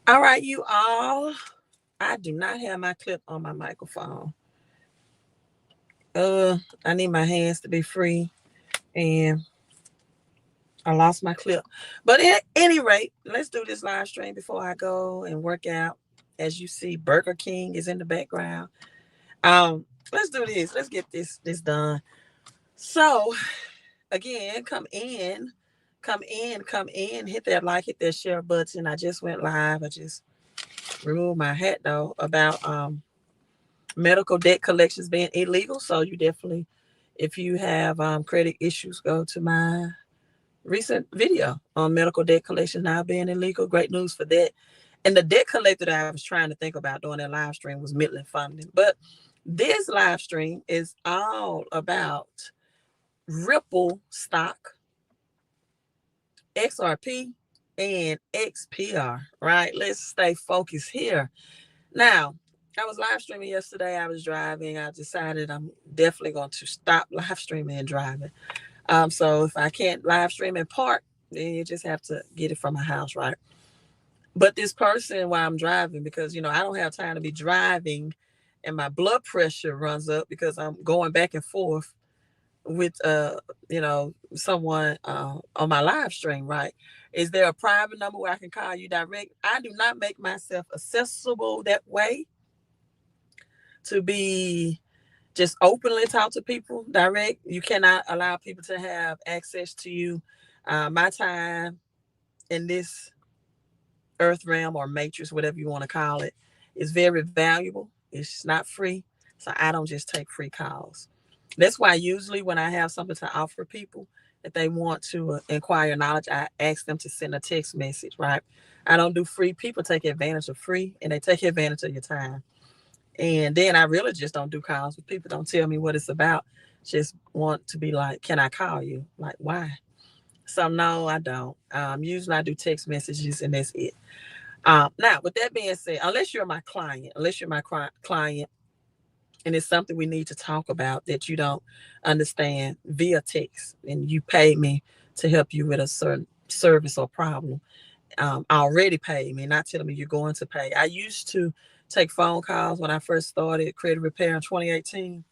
All right, you all. I do not have my clip on my microphone. I need my hands to be free, and I lost my clip. But at any rate, let's do this live stream before I go and work out. As you see, Burger King is in the background. Let's do this. Let's get this done. So again, come in, hit that like, hit that share button. I just went live. I just removed my hat though about medical debt collections being illegal. So you definitely, if you have credit issues, go to my recent video on medical debt collection now being illegal. Great news for that. And the debt collector that I was trying to think about doing that live stream was Midland Funding. But this live stream is all about Ripple stock, XRP, and XPR, right? Let's stay focused here. Now, I was live streaming yesterday. I was driving. I decided I'm definitely going to stop live streaming and driving. So if I can't live stream and park, then you just have to get it from my house, right? But this person, while I'm driving, because I don't have time to be driving, and my blood pressure runs up because I'm going back and forth with someone on my live stream, right? Is there a private number where I can call you direct? I do not make myself accessible that way to be just openly talk to people direct. You cannot allow people to have access to you. My time in this earth realm or matrix, whatever you want to call it, is very valuable. It's not free. So I don't just take free calls. That's why usually when I have something to offer people, if they want to inquire knowledge, I ask them to send a text message, right? I don't do free. People take advantage of free, and they take advantage of your time. And then I really just don't do calls. People don't tell me what it's about. Just want to be like, can I call you? Like, why? So no, I don't. Usually I do text messages, and that's it. Now, with that being said, unless you're my client, and it's something we need to talk about that you don't understand via text, and you pay me to help you with a certain service or problem, already paid me, not telling me you're going to pay. I used to take phone calls when I first started credit repair in 2018.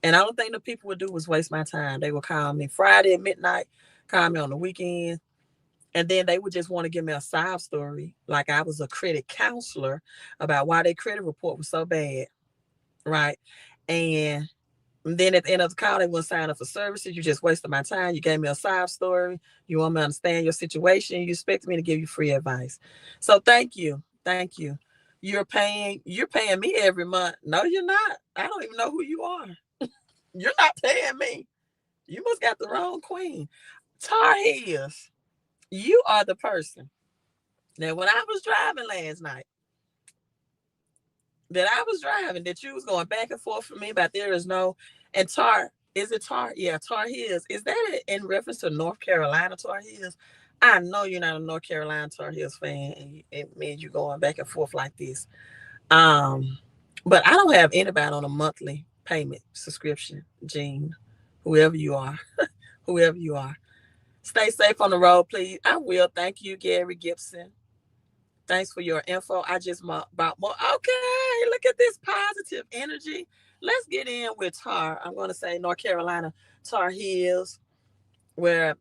And the only thing the people would do was waste my time. They would call me Friday at midnight, call me on the weekend, and then they would just want to give me a sob story, like I was a credit counselor, about why their credit report was so bad, right? And then at the end of the call, they wouldn't sign up for services. You just wasted my time. You gave me a sob story. You want me to understand your situation. You expect me to give you free advice. So thank you. Thank you. You're paying me every month. No, you're not. I don't even know who you are. You're not paying me. You must got the wrong queen. Tar Heels, you are the person that when I was driving last night, that you was going back and forth for me about there is no, and Tar, is it Tar? Yeah, Tar Heels. Is that in reference to North Carolina Tar Heels? I know you're not a North Carolina Tar Heels fan, and it means you going back and forth like this. Um, but I don't have anybody on a monthly payment subscription, Gene, whoever you are, whoever you are. Stay safe on the road, please. I will. Thank you, Gary Gibson. Thanks for your info. I just bought more. Okay, look at this positive energy. Let's get in with Tar. I'm going to say North Carolina Tar Heels, where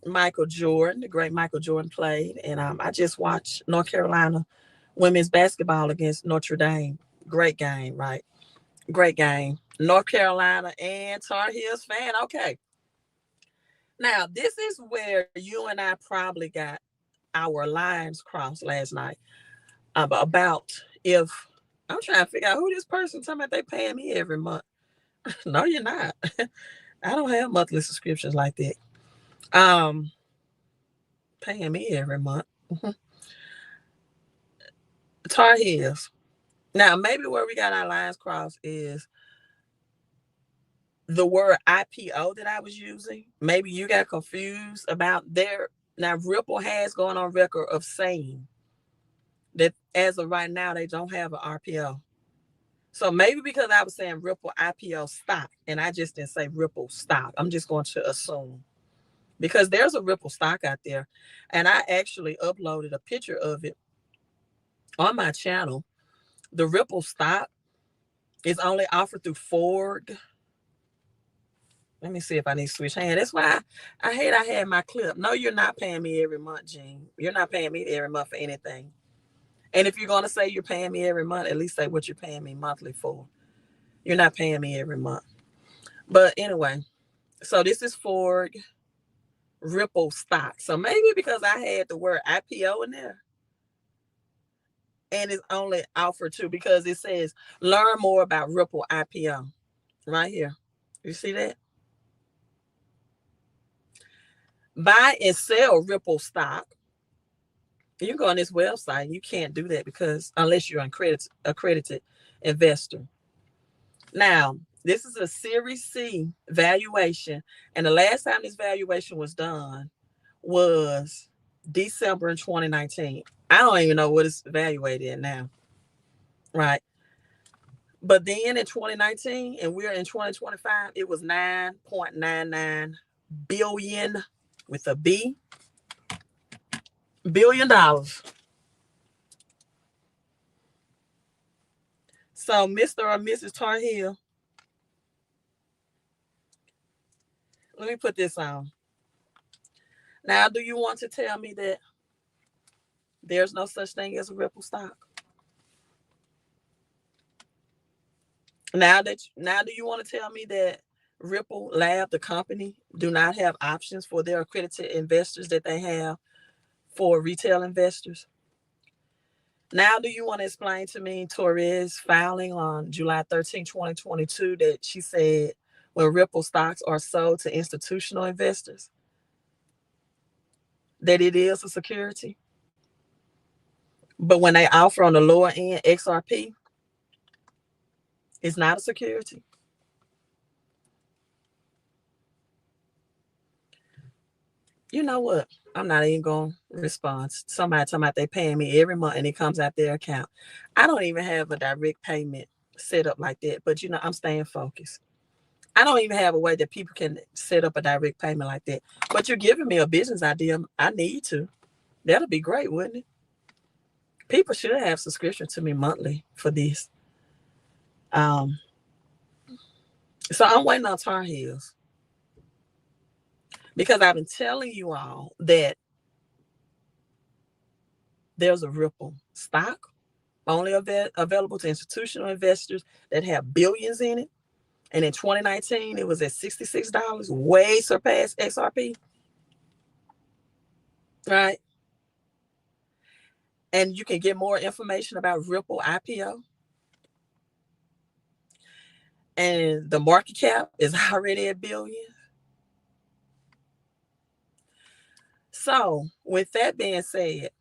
Michael Jordan, the great Michael Jordan, played. And I just watched North Carolina women's basketball against Notre Dame. Great game, right? Great game. North Carolina and Tar Heels fan. Okay. Now, this is where you and I probably got our lines crossed last night about if I'm trying to figure out who this person talking about they paying me every month. No, you're not. I don't have monthly subscriptions like that. Um, Paying me every month. Tar Heels. Now, maybe where we got our lines crossed is the word IPO that I was using. Maybe you got confused about their. Now, Ripple has gone on record of saying that as of right now, they don't have an RPO. So maybe because I was saying Ripple IPO stock and I just didn't say Ripple stock, I'm just going to assume because there's a Ripple stock out there. And I actually uploaded a picture of it on my channel, the Ripple stock is only offered through Ford. Let me see if I need to switch hands. That's why I hate I had my clip. No, you're not paying me every month, Gene. You're not paying me every month for anything. And if you're going to say you're paying me every month, at least say what you're paying me monthly for. You're not paying me every month. But anyway, so this is Ford Ripple stock. So maybe because I had the word IPO in there, and it's only offered to, because it says learn more about Ripple IPO right here. You see that? Buy and sell Ripple stock. You go on this website, you can't do that because unless you're an accredited investor. Now, this is a Series C valuation, and the last time this valuation was done was December in 2019. I don't even know what it's evaluated at now, right? But then in 2019, and we're in 2025, it was 9.99 billion with a B, billion dollars. So Mr. or Mrs. Tarhill, let me put this on. Now, do you want to tell me that there's no such thing as a Ripple stock? Now, do you want to tell me that Ripple Lab, the company, do not have options for their accredited investors that they have for retail investors? Now, do you want to explain to me Torres filing on July 13, 2022, that she said when Ripple stocks are sold to institutional investors, that it is a security? But when they offer on the lower end XRP, it's not a security. You know what? I'm not even going to respond. Somebody talking about they paying me every month and it comes out their account. I don't even have a direct payment set up like that, but I'm staying focused. I don't even have a way that people can set up a direct payment like that. But you're giving me a business idea. I need to. That'll be great, wouldn't it? People should have subscription to me monthly for this. So I'm waiting on Tar Heels, because I've been telling you all that there's a Ripple stock only available to institutional investors that have billions in it. And in 2019, it was at $66, way surpassed XRP. Right? And you can get more information about Ripple IPO. And the market cap is already a billion. So with that being said,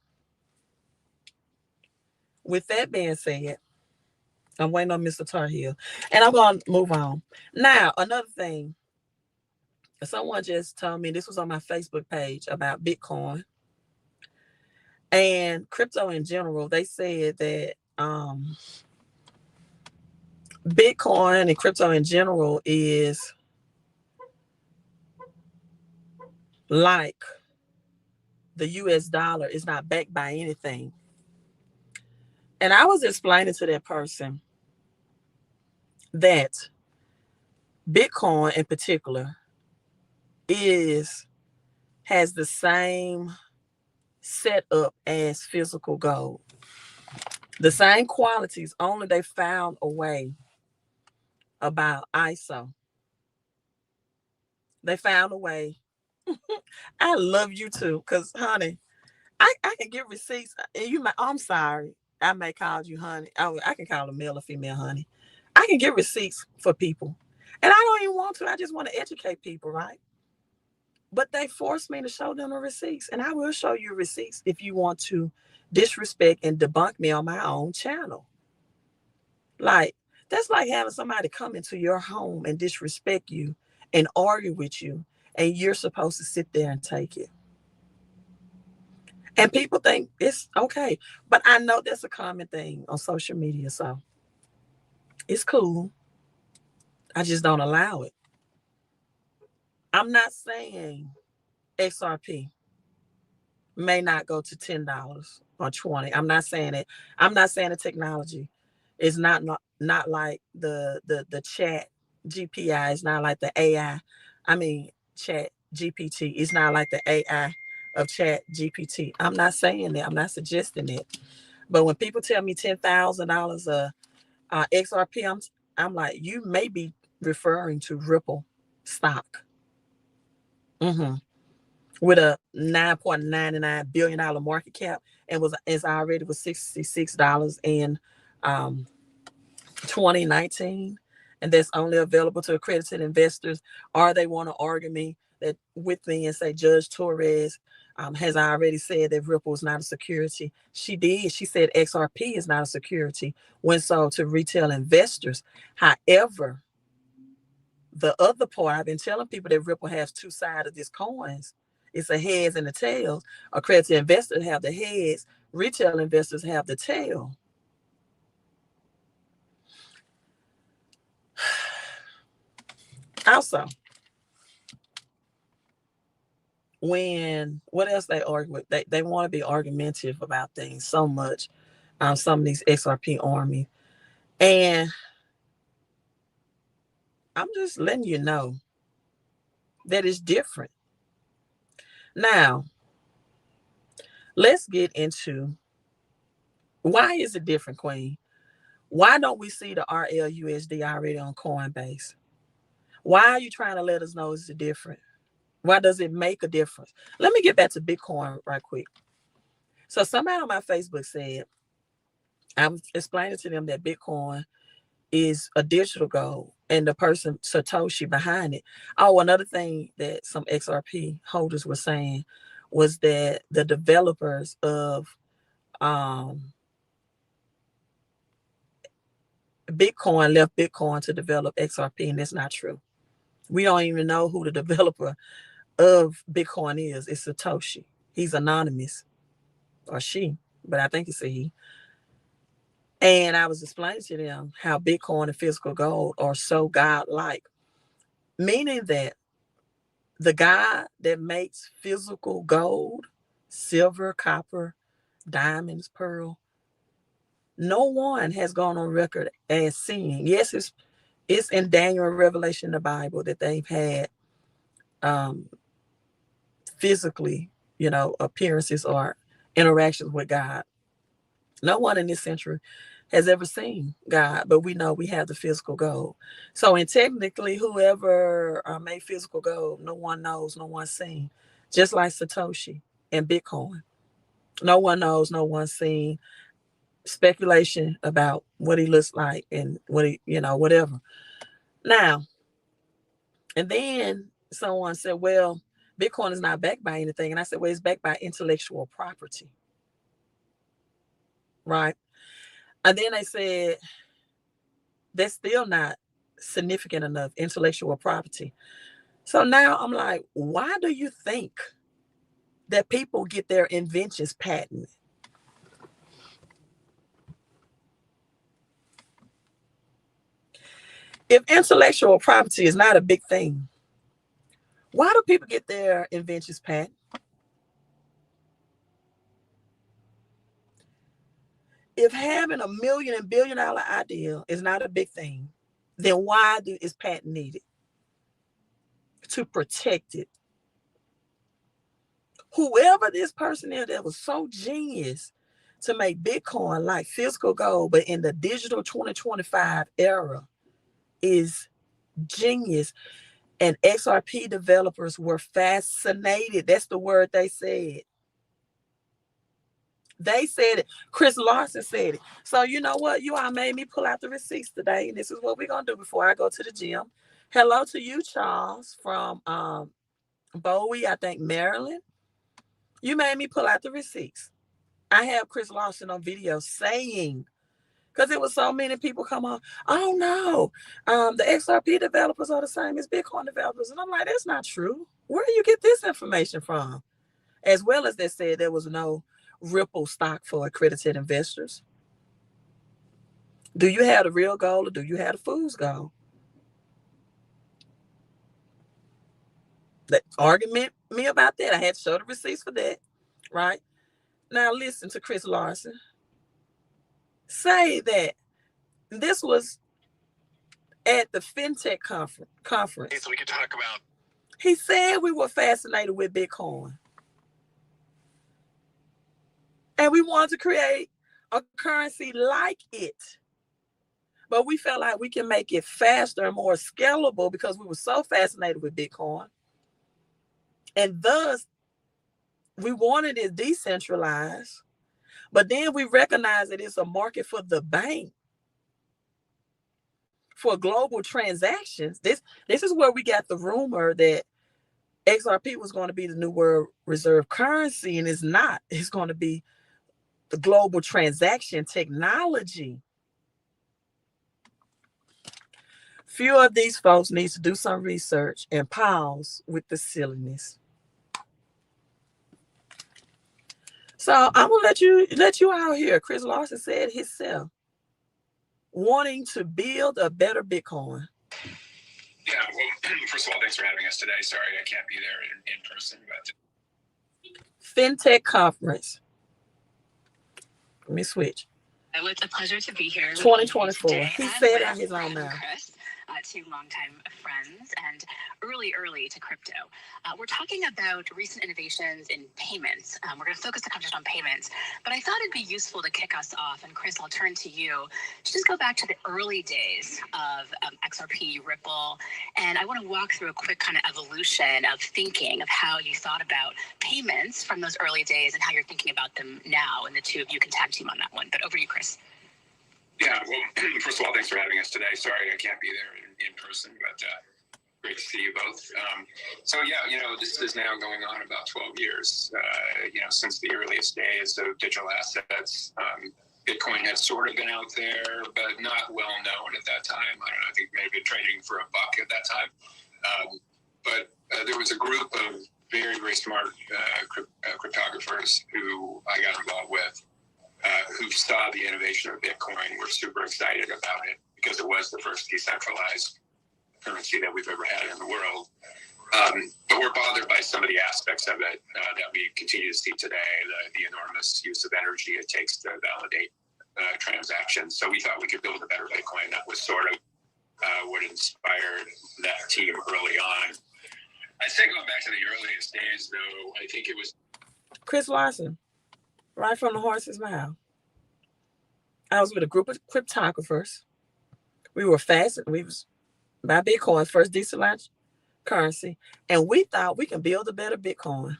I'm waiting on Mr. Tarhill, and I'm going to move on. Now, another thing, someone just told me, this was on my Facebook page, about Bitcoin and crypto in general. They said that Bitcoin and crypto in general is like the US dollar, is not backed by anything. And I was explaining to that person that Bitcoin in particular has the same setup as physical gold. The same qualities, only they found a way about ISO. They found a way. I love you too, because honey, I can give receipts. And I'm sorry, I may call you honey. I can call a male or female honey. I can give receipts for people. And I don't even want to. I just want to educate people, right? But they forced me to show them the receipts. And I will show you receipts if you want to disrespect and debunk me on my own channel. Like, that's like having somebody come into your home and disrespect you and argue with you, and you're supposed to sit there and take it. And people think it's okay. But I know that's a common thing on social media, so it's cool. I just don't allow it. I'm not saying XRP may not go to $10 or 20. I'm not saying it. I'm not saying the technology is not like the chat GPI. It's not like the AI. I mean chat GPT. It's not like the AI of chat GPT. I'm not saying that. I'm not suggesting it. But when people tell me $10,000 XRP, I'm like, you may be referring to Ripple stock. Mm-hmm. With a $9.99 billion market cap, and is already was $66 in 2019, and that's only available to accredited investors. Or they want to argue me that with me and say Judge Torres has already said that Ripple is not a security. She did. She said XRP is not a security when sold to retail investors. However, the other part, I've been telling people that Ripple has two sides of these coins. It's a heads and a tails. Accredited investors have the heads. Retail investors have the tail. Also, what else they argue with? They want to be argumentative about things so much. Some of these XRP army. And I'm just letting you know that it's different. Now, let's get into why is it different, Queen? Why don't we see the RLUSD already on Coinbase? Why are you trying to let us know it's different? Why does it make a difference? Let me get back to Bitcoin right quick. So somebody on my Facebook said, I'm explaining to them that Bitcoin is a digital gold and the person Satoshi behind it. Oh, another thing that some XRP holders were saying was that the developers of Bitcoin left Bitcoin to develop XRP, and that's not true. We don't even know who the developer of Bitcoin is. It's Satoshi. He's anonymous, or she, but I think it's a he. And I was explaining to them how Bitcoin and physical gold are so godlike, meaning that the God that makes physical gold, silver, copper, diamonds, pearl, no one has gone on record as seeing. Yes, it's in Daniel and Revelation in the Bible that they've had physically, appearances or interactions with God. No one in this century has ever seen God, but we know we have the physical gold. So, and technically, whoever made physical gold, no one knows, no one's seen. Just like Satoshi and Bitcoin, no one knows, no one's seen. Speculation about what he looks like and what he, whatever. Now, and then someone said, well, Bitcoin is not backed by anything. And I said, well, it's backed by intellectual property. Right. And then they said, that's still not significant enough, intellectual property. So now I'm like, why do you think that people get their inventions patented? If intellectual property is not a big thing, why do people get their inventions patented? If having $1 million and $1 billion idea is not a big thing, then why is patent needed? To protect it. Whoever this person is that was so genius to make Bitcoin like physical gold, but in the digital 2025 era, is genius. And XRP developers were fascinated. That's the word they said. They said it. Chris Larson said it. So you know what? You all made me pull out the receipts today. And this is what we're going to do before I go to the gym. Hello to you, Charles, from Bowie, I think, Maryland. You made me pull out the receipts. I have Chris Larson on video saying, because it was so many people come on, oh no, the XRP developers are the same as Bitcoin developers. And I'm like, that's not true. Where do you get this information from? As well as they said there was no Ripple stock for accredited investors. Do you have the real gold or do you have the fool's gold? That argument me about that. I had to show the receipts for that, right? Now listen to Chris Larson say that this was at the FinTech conference. So we could talk about. He said we were fascinated with Bitcoin. And we wanted to create a currency like it. But we felt like we can make it faster and more scalable because we were so fascinated with Bitcoin. And thus, we wanted it decentralized. But then we recognized that it's a market for the bank, for global transactions. This is where we got the rumor that XRP was going to be the new world reserve currency, and it's not. It's going to be the global transaction technology. Few of these folks need to do some research and pause with the silliness. So I'm gonna let you out here. Chris Larson said himself, wanting to build a better Bitcoin. Yeah, well, first of all, thanks for having us today. Sorry I can't be there in person, but FinTech conference. Let me switch. It's a pleasure to be here. 2024. He said it on his own now. Chris, two longtime friends and early to crypto. We're talking about recent innovations in payments. We're going to focus the conversation on payments, but I thought it'd be useful to kick us off. And Chris, I'll turn to you to just go back to the early days of XRP, Ripple, and I want to walk through a quick kind of evolution of thinking of how you thought about payments from those early days and how you're thinking about them now. And the two of you can tag team on that one. But over to you, Chris. Yeah, well, first of all, thanks for having us today. Sorry I can't be there in person, but great to see you both. So yeah, this is now going on about 12 years, since the earliest days of digital assets. Bitcoin had sort of been out there, but not well known at that time. I don't know, I think maybe trading for $1 at that time. But there was a group of very, very smart cryptographers who I got involved with, who saw the innovation of Bitcoin, were super excited about it because it was the first decentralized currency that we've ever had in the world. But we're bothered by some of the aspects of it that we continue to see today, the enormous use of energy it takes to validate transactions. So we thought we could build a better Bitcoin. That was sort of what inspired that team early on. I'd say going back to the earliest days, though, I think it was Chris Larson. Right from the horse's mouth. I was with a group of cryptographers. We were fascinated. We was by Bitcoin's first decentralized currency, and we thought we can build a better Bitcoin.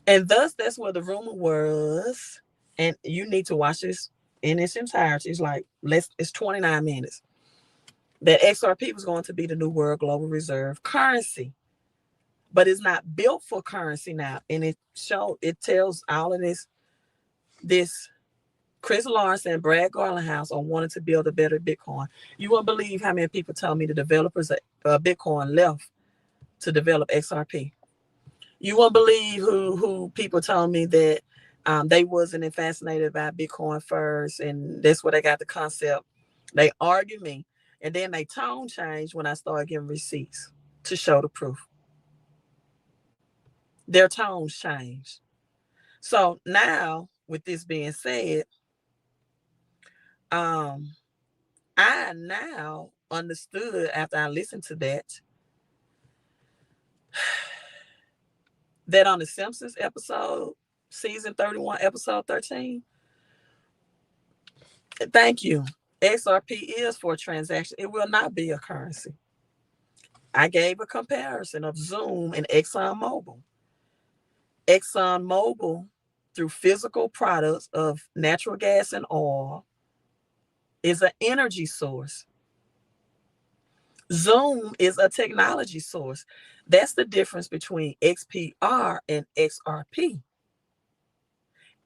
And thus, that's where the rumor was. And you need to watch this in its entirety. It's 29 minutes. That XRP was going to be the new world global reserve currency. But it's not built for currency now. And it tells all of this Chris Larson and Brad Garlinghouse are wanting to build a better Bitcoin. You won't believe how many people tell me the developers of Bitcoin left to develop XRP. You won't believe who people told me that they wasn't fascinated by Bitcoin first, and that's where they got the concept. They argue me, and then they tone changed when I started giving receipts to show the proof. Their tones changed. So now, with this being said, I now understood after I listened to that on the Simpsons episode, season 31, episode 13. Thank you. XRP is for a transaction. It will not be a currency. I gave a comparison of Zoom and ExxonMobil. ExxonMobil, through physical products of natural gas and oil, is an energy source. Zoom is a technology source. That's the difference between XPR and XRP.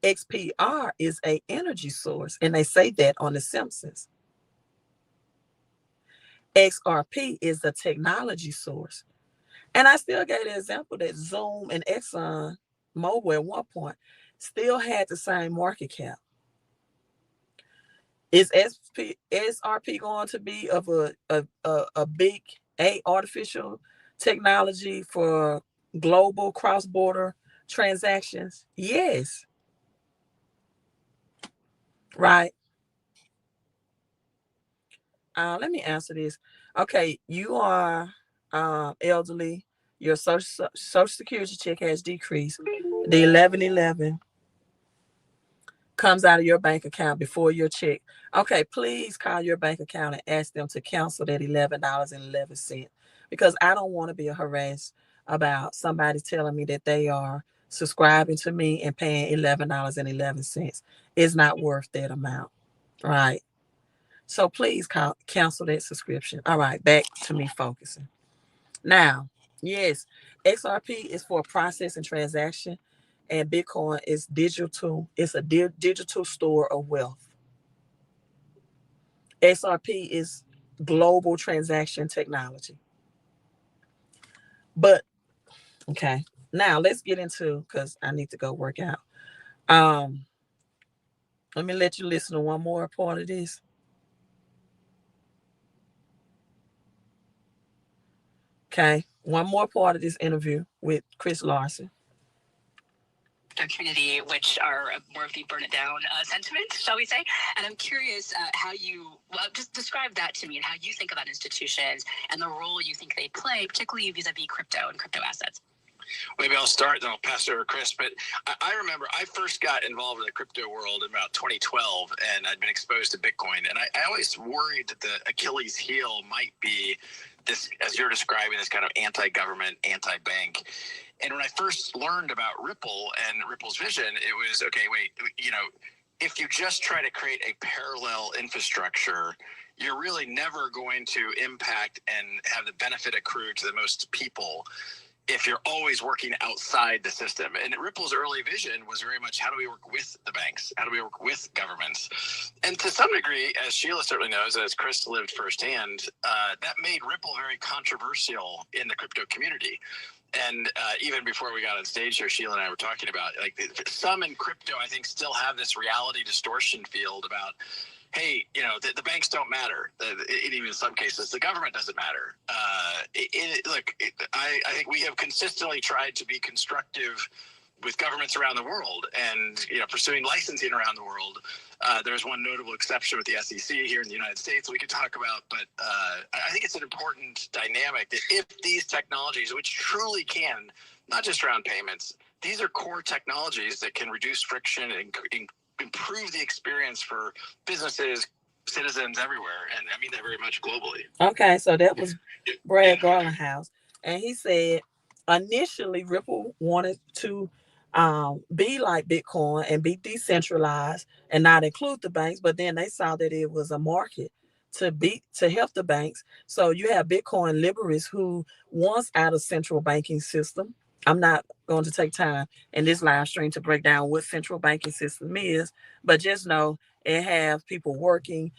XPR is an energy source, and they say that on The Simpsons. XRP is a technology source. And I still gave the example that Zoom and ExxonMobil at one point still had the same market cap. Is SRP going to be of a big artificial technology for global cross-border transactions? Yes. Right. Let me answer this. Okay, you are elderly. Your social security check has decreased. The 1111 comes out of your bank account before your check. Okay, please call your bank account and ask them to cancel that $11.11, because I don't want to be harassed about somebody telling me that they are subscribing to me and paying $11.11. It's not worth that amount, right? So please cancel that subscription. All right, back to me focusing. Now, yes, XRP is for processing transaction, and Bitcoin is digital. It's a digital store of wealth. XRP is global transaction technology. But okay, now let's get into, because I need to go work out. Um, Let me let you listen to one more part of this. Okay, one more part of this interview with Chris Larson. Community, which are more of the burn it down sentiment, shall we say? And I'm curious how you, well, just describe that to me and how you think about institutions and the role you think they play, particularly vis-a-vis crypto and crypto assets. Maybe I'll start, then I'll pass it over to Chris. But I remember I first got involved in the crypto world in about 2012, and I'd been exposed to Bitcoin. And I always worried that the Achilles heel might be this, as you're describing, this kind of anti-government, anti-bank. And when I first learned about Ripple and Ripple's vision, it was, okay, wait, if you just try to create a parallel infrastructure, you're really never going to impact and have the benefit accrue to the most people if you're always working outside the system. And Ripple's early vision was very much, how do we work with the banks? How do we work with governments? And to some degree, as Sheila certainly knows, as Chris lived firsthand, that made Ripple very controversial in the crypto community. And even before we got on stage here, Sheila and I were talking about, like, some in crypto, I think, still have this reality distortion field about, hey, the banks don't matter. Even in some cases, the government doesn't matter. I think we have consistently tried to be constructive with governments around the world and pursuing licensing around the world. There's one notable exception with the SEC here in the United States we could talk about, but I think it's an important dynamic that if these technologies, which truly can, not just around payments, these are core technologies that can reduce friction and improve the experience for businesses, citizens everywhere, and I mean that very much globally. Okay, so that was Brad Garlinghouse, and he said initially Ripple wanted to be like Bitcoin and be decentralized and not include the banks, but then they saw that it was a market to help the banks. So you have Bitcoin liberals who wants out of central banking system. I'm not going to take time in this live stream to break down what central banking system is, but just know it has people working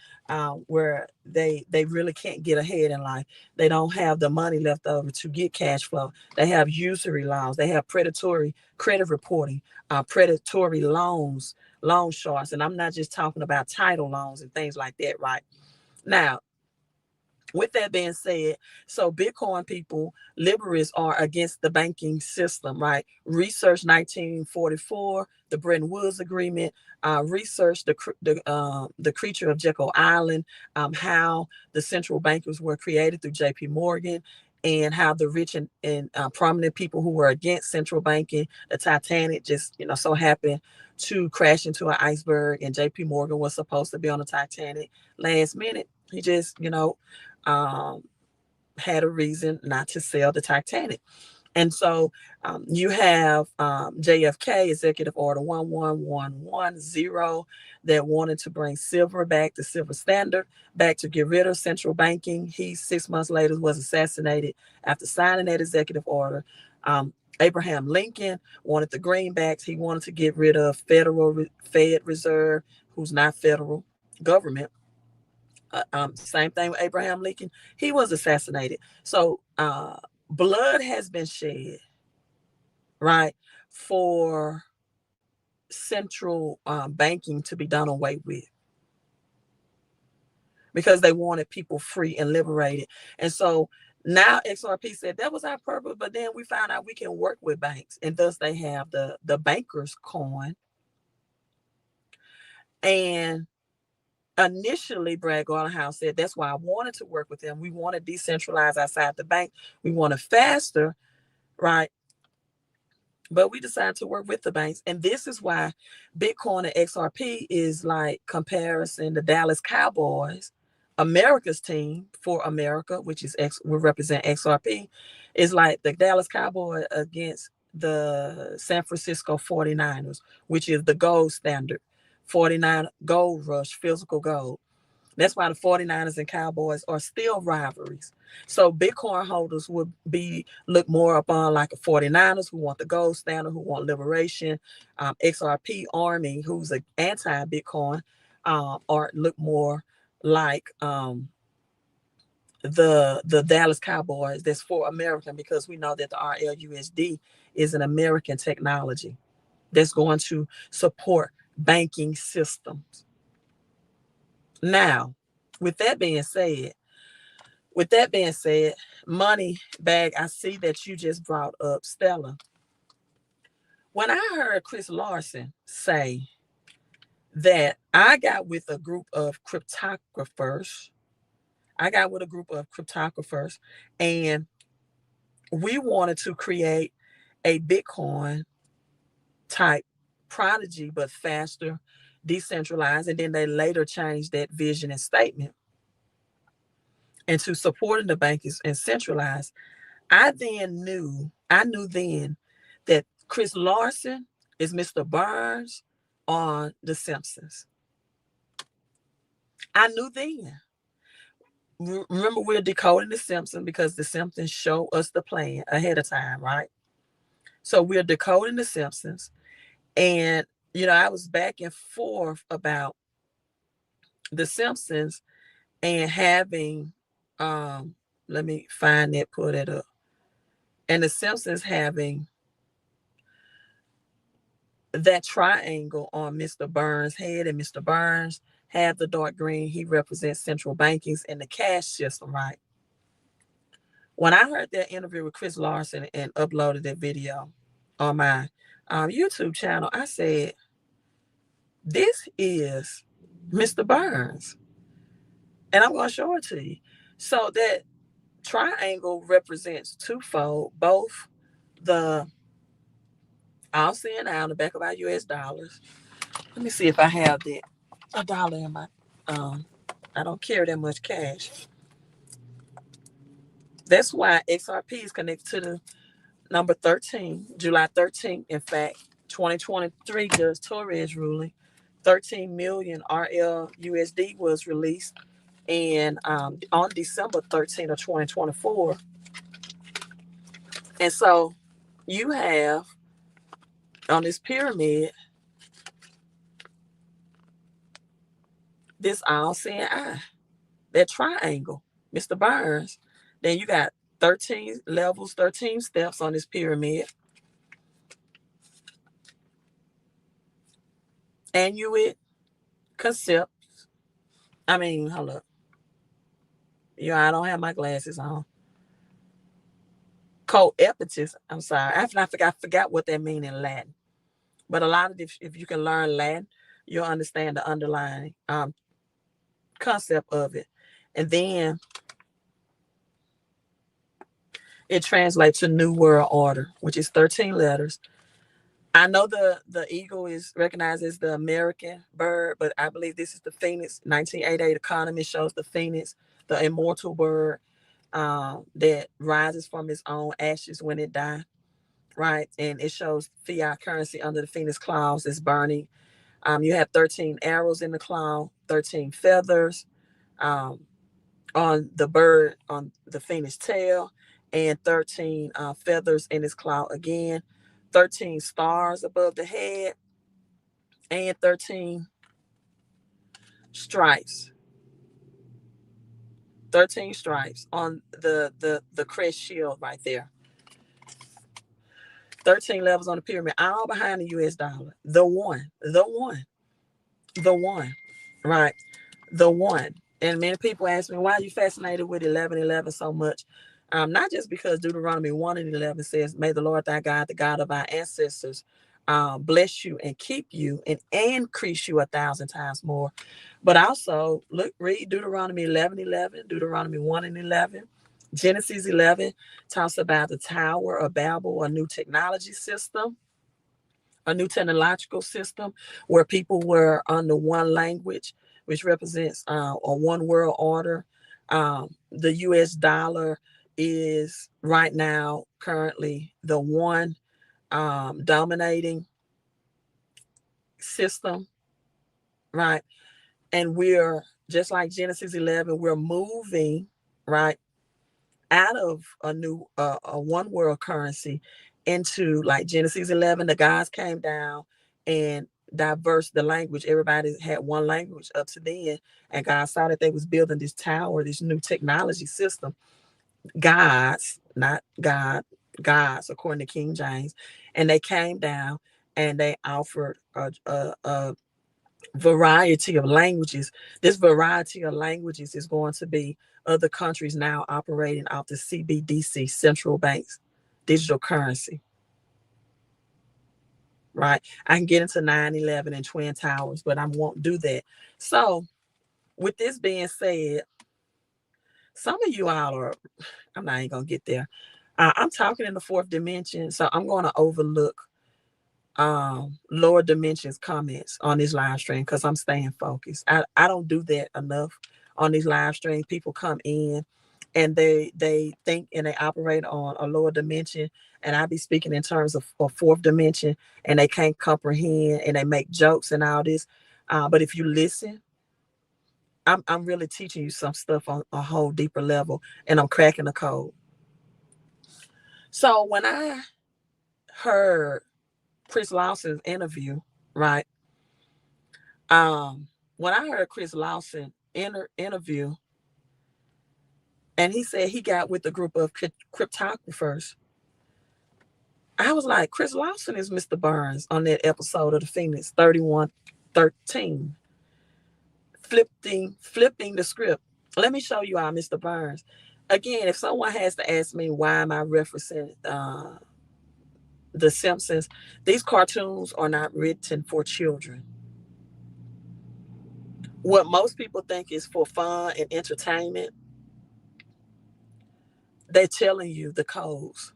where they really can't get ahead in life. They don't have the money left over to get cash flow. They have usury laws. They have predatory credit reporting, predatory loan sharks. And I'm not just talking about title loans and things like that, right? Now, with that being said, so Bitcoin people, liberals are against the banking system, right? Research 1944, the Bretton Woods Agreement, research the creature of Jekyll Island, how the central bankers were created through J.P. Morgan, and how the rich and prominent people who were against central banking, the Titanic just so happened to crash into an iceberg, and J.P. Morgan was supposed to be on the Titanic. Last minute, he just had a reason not to sell the Titanic. And so you have JFK, Executive Order 11110, that wanted to bring silver back, the silver standard back, to get rid of central banking. He 6 months later was assassinated after signing that executive order. Abraham Lincoln wanted the greenbacks. He wanted to get rid of Fed Reserve, who's not federal government. Same thing with Abraham Lincoln. He was assassinated. So blood has been shed, right, for central banking to be done away with, because they wanted people free and liberated. And so Now XRP said that was our purpose, but then we found out we can work with banks, and thus they have the bankers coin. And initially, Brad Garlinghouse said that's why I wanted to work with them. We want to decentralize outside the bank. We want it faster, right? But we decided to work with the banks. And this is why Bitcoin and XRP is like comparison the Dallas Cowboys, America's team for America, which is will represent XRP, is like the Dallas Cowboys against the San Francisco 49ers, which is the gold standard. 49 gold rush, physical gold. That's why the 49ers and Cowboys are still rivalries. So Bitcoin holders would be look more upon like a 49ers who want the gold standard, who want liberation, XRP Army, who's an anti-Bitcoin, or look more like the Dallas Cowboys that's for American, because we know that the RLUSD is an American technology that's going to support banking systems. Now, with that being said, money bag, I see that you just brought up Stella. When I heard Chris Larson say that I got with a group of cryptographers, and we wanted to create a Bitcoin type prodigy, but faster, decentralized, and then they later changed that vision and statement into supporting the bank and centralized. I knew then that Chris Larson is Mr. Burns on The Simpsons. I knew then. Remember, we're decoding The Simpsons because The Simpsons show us the plan ahead of time, right? So we're decoding The Simpsons. And, I was back and forth about The Simpsons and having, let me find it, pull that up. And The Simpsons having that triangle on Mr. Burns' head, and Mr. Burns had the dark green. He represents central bankings and the cash system, right? When I heard that interview with Chris Larson and uploaded that video on my YouTube channel, I said, this is Mr. Burns. And I'm going to show it to you. So that triangle represents twofold, both the, I'll see it now on the back of our US dollars. Let me see if I have a dollar in my, I don't carry that much cash. That's why XRP is connected to the number 13, July 13th. In fact, 2023 Judge Torres ruling, 13 million RLUSD was released, and on December 13th of 2024. And so you have on this pyramid this all-seeing eye, that triangle, Mr. Burns. Then you got 13 levels, 13 steps on this pyramid. Annuit, concept. Hold up. I don't have my glasses on. Coepitus. I'm sorry. I forgot what that means in Latin. But a lot of if you can learn Latin, you'll understand the underlying concept of it. And then it translates to New World Order, which is 13 letters. I know the eagle is recognized as the American bird, but I believe this is the phoenix. 1988 Economist shows the phoenix, the immortal bird that rises from its own ashes when it dies, right? And it shows fiat currency under the phoenix claws is burning. You have 13 arrows in the claw, 13 feathers on the bird, on the phoenix tail, and 13 feathers in its claw again, 13 stars above the head, and 13 stripes. 13 stripes on the crest shield right there. 13 levels on the pyramid, all behind the US dollar. The one, right? The one. And many people ask me, why are you fascinated with 1111 so much? Not just because Deuteronomy 1 and 11 says, may the Lord thy God, the God of our ancestors, bless you and keep you and increase you 1,000 times more. But also, read Deuteronomy 11:11, Deuteronomy 1 and 11. Genesis 11 talks about the Tower of Babel, a new technology system, a new technological system where people were under one language, which represents a one world order. The US dollar is right now currently the one dominating system, right? And we're just like Genesis 11, we're moving, right, out of a one world currency into like Genesis 11. The guys came down and diverse the language. Everybody had one language up to then, and God saw that they was building this tower, this new technology system. Gods, not God, gods, according to King James, and they came down and they offered a variety of languages. This variety of languages is going to be other countries now operating off the CBDC, central banks, digital currency, right? I can get into 9/11 and Twin Towers, but I won't do that. So with this being said, some of you all are, I'm not even going to get there. I'm talking in the fourth dimension, so I'm going to overlook lower dimensions comments on this live stream because I'm staying focused. I don't do that enough on these live streams. People come in and they think and they operate on a lower dimension, and I be speaking in terms of a fourth dimension, and they can't comprehend and they make jokes and all this. But if you listen, I'm really teaching you some stuff on a whole deeper level, and I'm cracking the code. So when I heard Chris Lawson's interview, right? When I heard Chris Lawson interview, and he said he got with a group of cryptographers, I was like, Chris Lawson is Mr. Burns on that episode of the Phoenix 3113, flipping the script. Let me show you all Mr. Burns. Again, if someone has to ask me why am I referencing the Simpsons, these cartoons are not written for children. What most people think is for fun and entertainment, they're telling you the codes.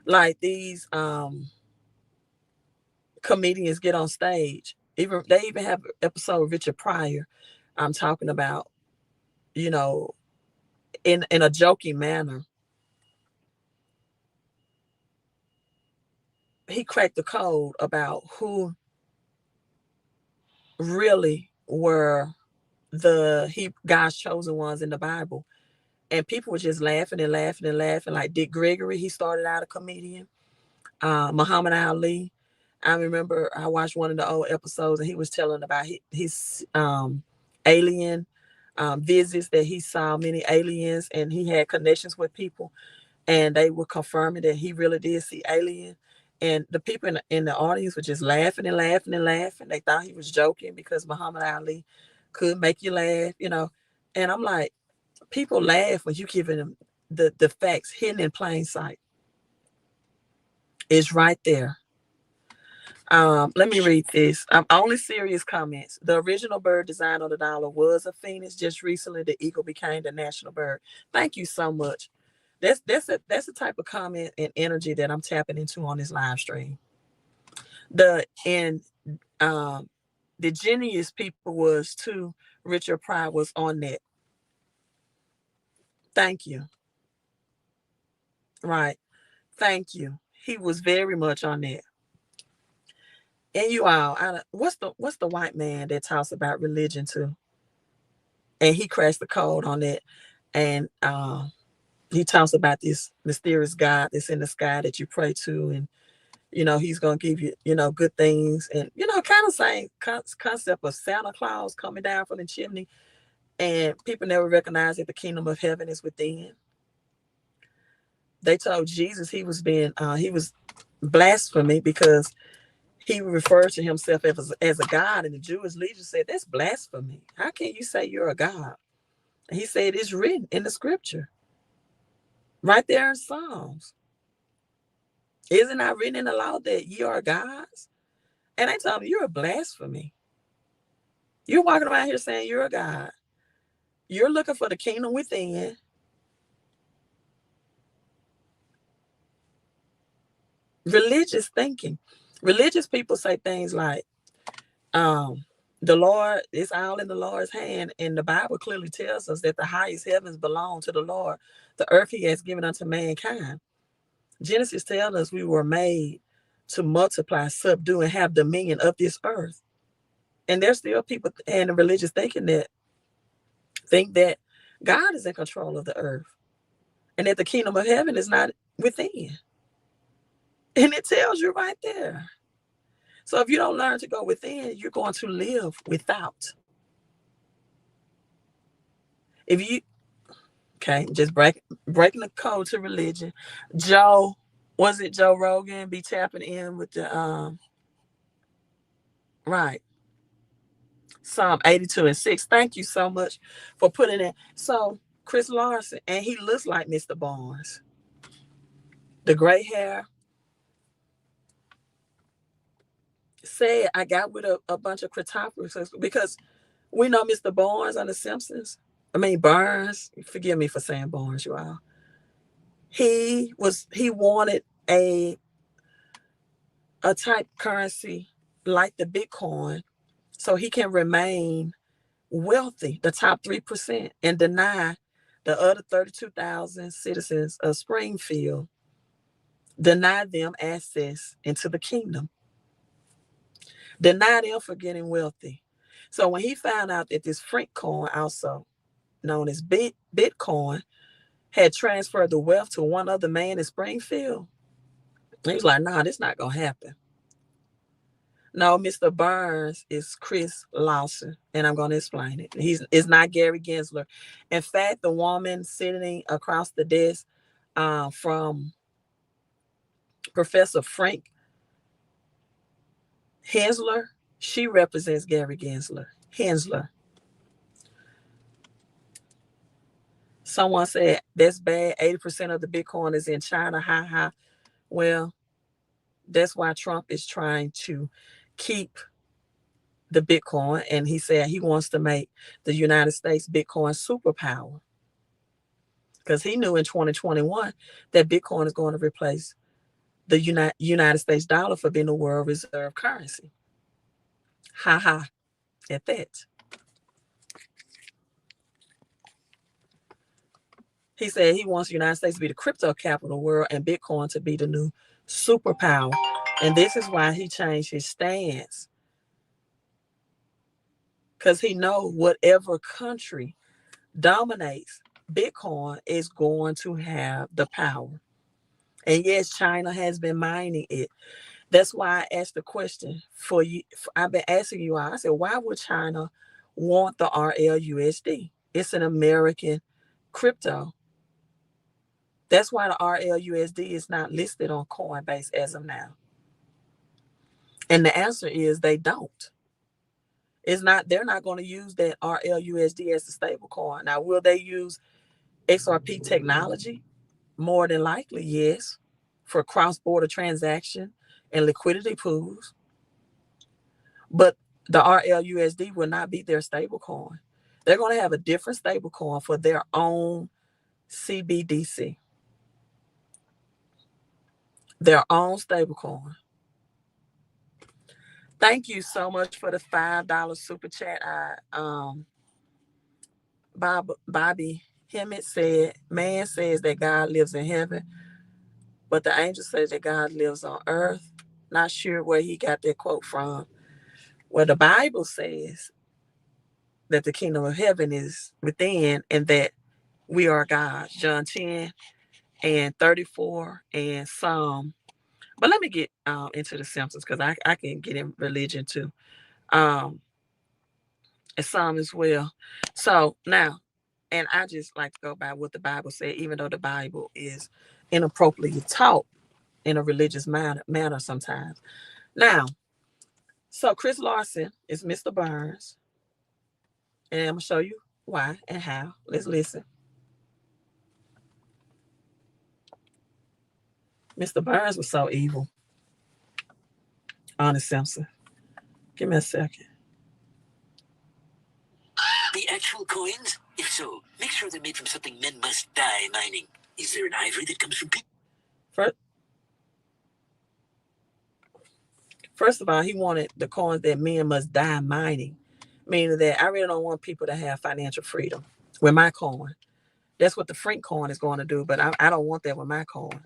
Like these comedians get on stage. They even have an episode of Richard Pryor. I'm talking about, you know, in a joking manner. He cracked the code about who really were God's chosen ones in the Bible. And people were just laughing and laughing and laughing. Like Dick Gregory, he started out a comedian. Muhammad Ali. I remember I watched one of the old episodes and he was telling about his alien visits, that he saw many aliens and he had connections with people, and they were confirming that he really did see aliens. And the people in the audience were just laughing and laughing and laughing. They thought he was joking because Muhammad Ali could make you laugh, you know. And I'm like, people laugh when you giving them the facts hidden in plain sight. It's right there. Let me read this. Only serious comments. The original bird design on the dollar was a phoenix. Just recently, the eagle became the national bird. Thank you so much. That's the type of comment and energy that I'm tapping into on this live stream. The genius people was too. Richard Pryor was on that. Thank you. Right. Thank you. He was very much on that. And you all, what's the white man that talks about religion too? And he crashed the code on that. And he talks about this mysterious God that's in the sky that you pray to, and he's gonna give you good things, and kind of same concept of Santa Claus coming down from the chimney, and people never recognize that the kingdom of heaven is within. They told Jesus he was blasphemy because he referred to himself as a God, and the Jewish leaders said, that's blasphemy. How can you say you're a God? And he said, it's written in the scripture. Right there in Psalms. Isn't it written in the law that ye are gods? And they tell me you're a blasphemy. You're walking around here saying you're a God. You're looking for the kingdom within. Religious thinking. Religious people say things like, the Lord, it's all in the Lord's hand. And the Bible clearly tells us that the highest heavens belong to the Lord. The earth he has given unto mankind. Genesis tells us we were made to multiply, subdue, and have dominion of this earth. And there's still people in the religious thinking that think that God is in control of the earth and that the kingdom of heaven is not within. And it tells you right there. So if you don't learn to go within, you're going to live without. If you, okay, just breaking the code to religion. Was it Joe Rogan be tapping in with the right. Psalm 82:6. Thank you so much for putting it. So Chris Larson, and he looks like Mr. Barnes. The gray hair. Said I got with a bunch of cryptographers because we know Mr. Barnes on the Simpsons. I mean Burns. Forgive me for saying Barnes, you all. He wanted a type currency like the Bitcoin so he can remain wealthy, the top 3%, and deny the other 32,000 citizens of Springfield, deny them access into the kingdom, deny them for getting wealthy. So when he found out that this Frank coin, also known as Bitcoin, had transferred the wealth to one other man in Springfield, he was like, nah, this not going to happen. No, Mr. Burns is Chris Lawson, and I'm going to explain it. It's not Gary Gensler. In fact, the woman sitting across the desk from Professor Frank Hensler, she represents Gary Hensler. Someone said, that's bad. 80% of the Bitcoin is in China. Ha ha. Well, that's why Trump is trying to keep the Bitcoin. And he said he wants to make the United States Bitcoin superpower. Because he knew in 2021 that Bitcoin is going to replace the United States dollar for being the world reserve currency. Ha ha. At that. He said he wants the United States to be the crypto capital world and Bitcoin to be the new superpower. And this is why he changed his stance. Because he knows whatever country dominates Bitcoin is going to have the power. And yes, China has been mining it. That's why I asked the question for you. I've been asking you, I said, why would China want the RLUSD? It's an American crypto. That's why the RLUSD is not listed on Coinbase as of now. And the answer is they don't. They're not going to use that RLUSD as the stable coin. Now, will they use XRP technology? More than likely, yes, for cross-border transaction and liquidity pools. But the RLUSD will not be their stable coin. They're going to have a different stable coin for their own CBDC. Their own stable coin. Thank you so much for the $5 super chat. Bobby Hemmett said, man says that God lives in heaven, but the angel says that God lives on earth. Not sure where he got that quote from. Well, the Bible says that the kingdom of heaven is within and that we are God. John 10 and 34 and Psalm. But let me get into the Simpsons because I can get in religion too. And Psalm as well. So now, and I just like to go by what the Bible said, even though the Bible is inappropriately taught in a religious manner sometimes. Now, so Chris Larson is Mr. Burns, and I'm going to show you why and how. Let's listen. Mr. Burns was so evil. Honest Simpson. Give me a second. The actual coins? If so, make sure they're made from something men must die mining. Is there an ivory that comes from people? First of all, he wanted the coins that men must die mining, meaning that I really don't want people to have financial freedom with my coin. That's what the Frink coin is going to do, but I don't want that with my coin.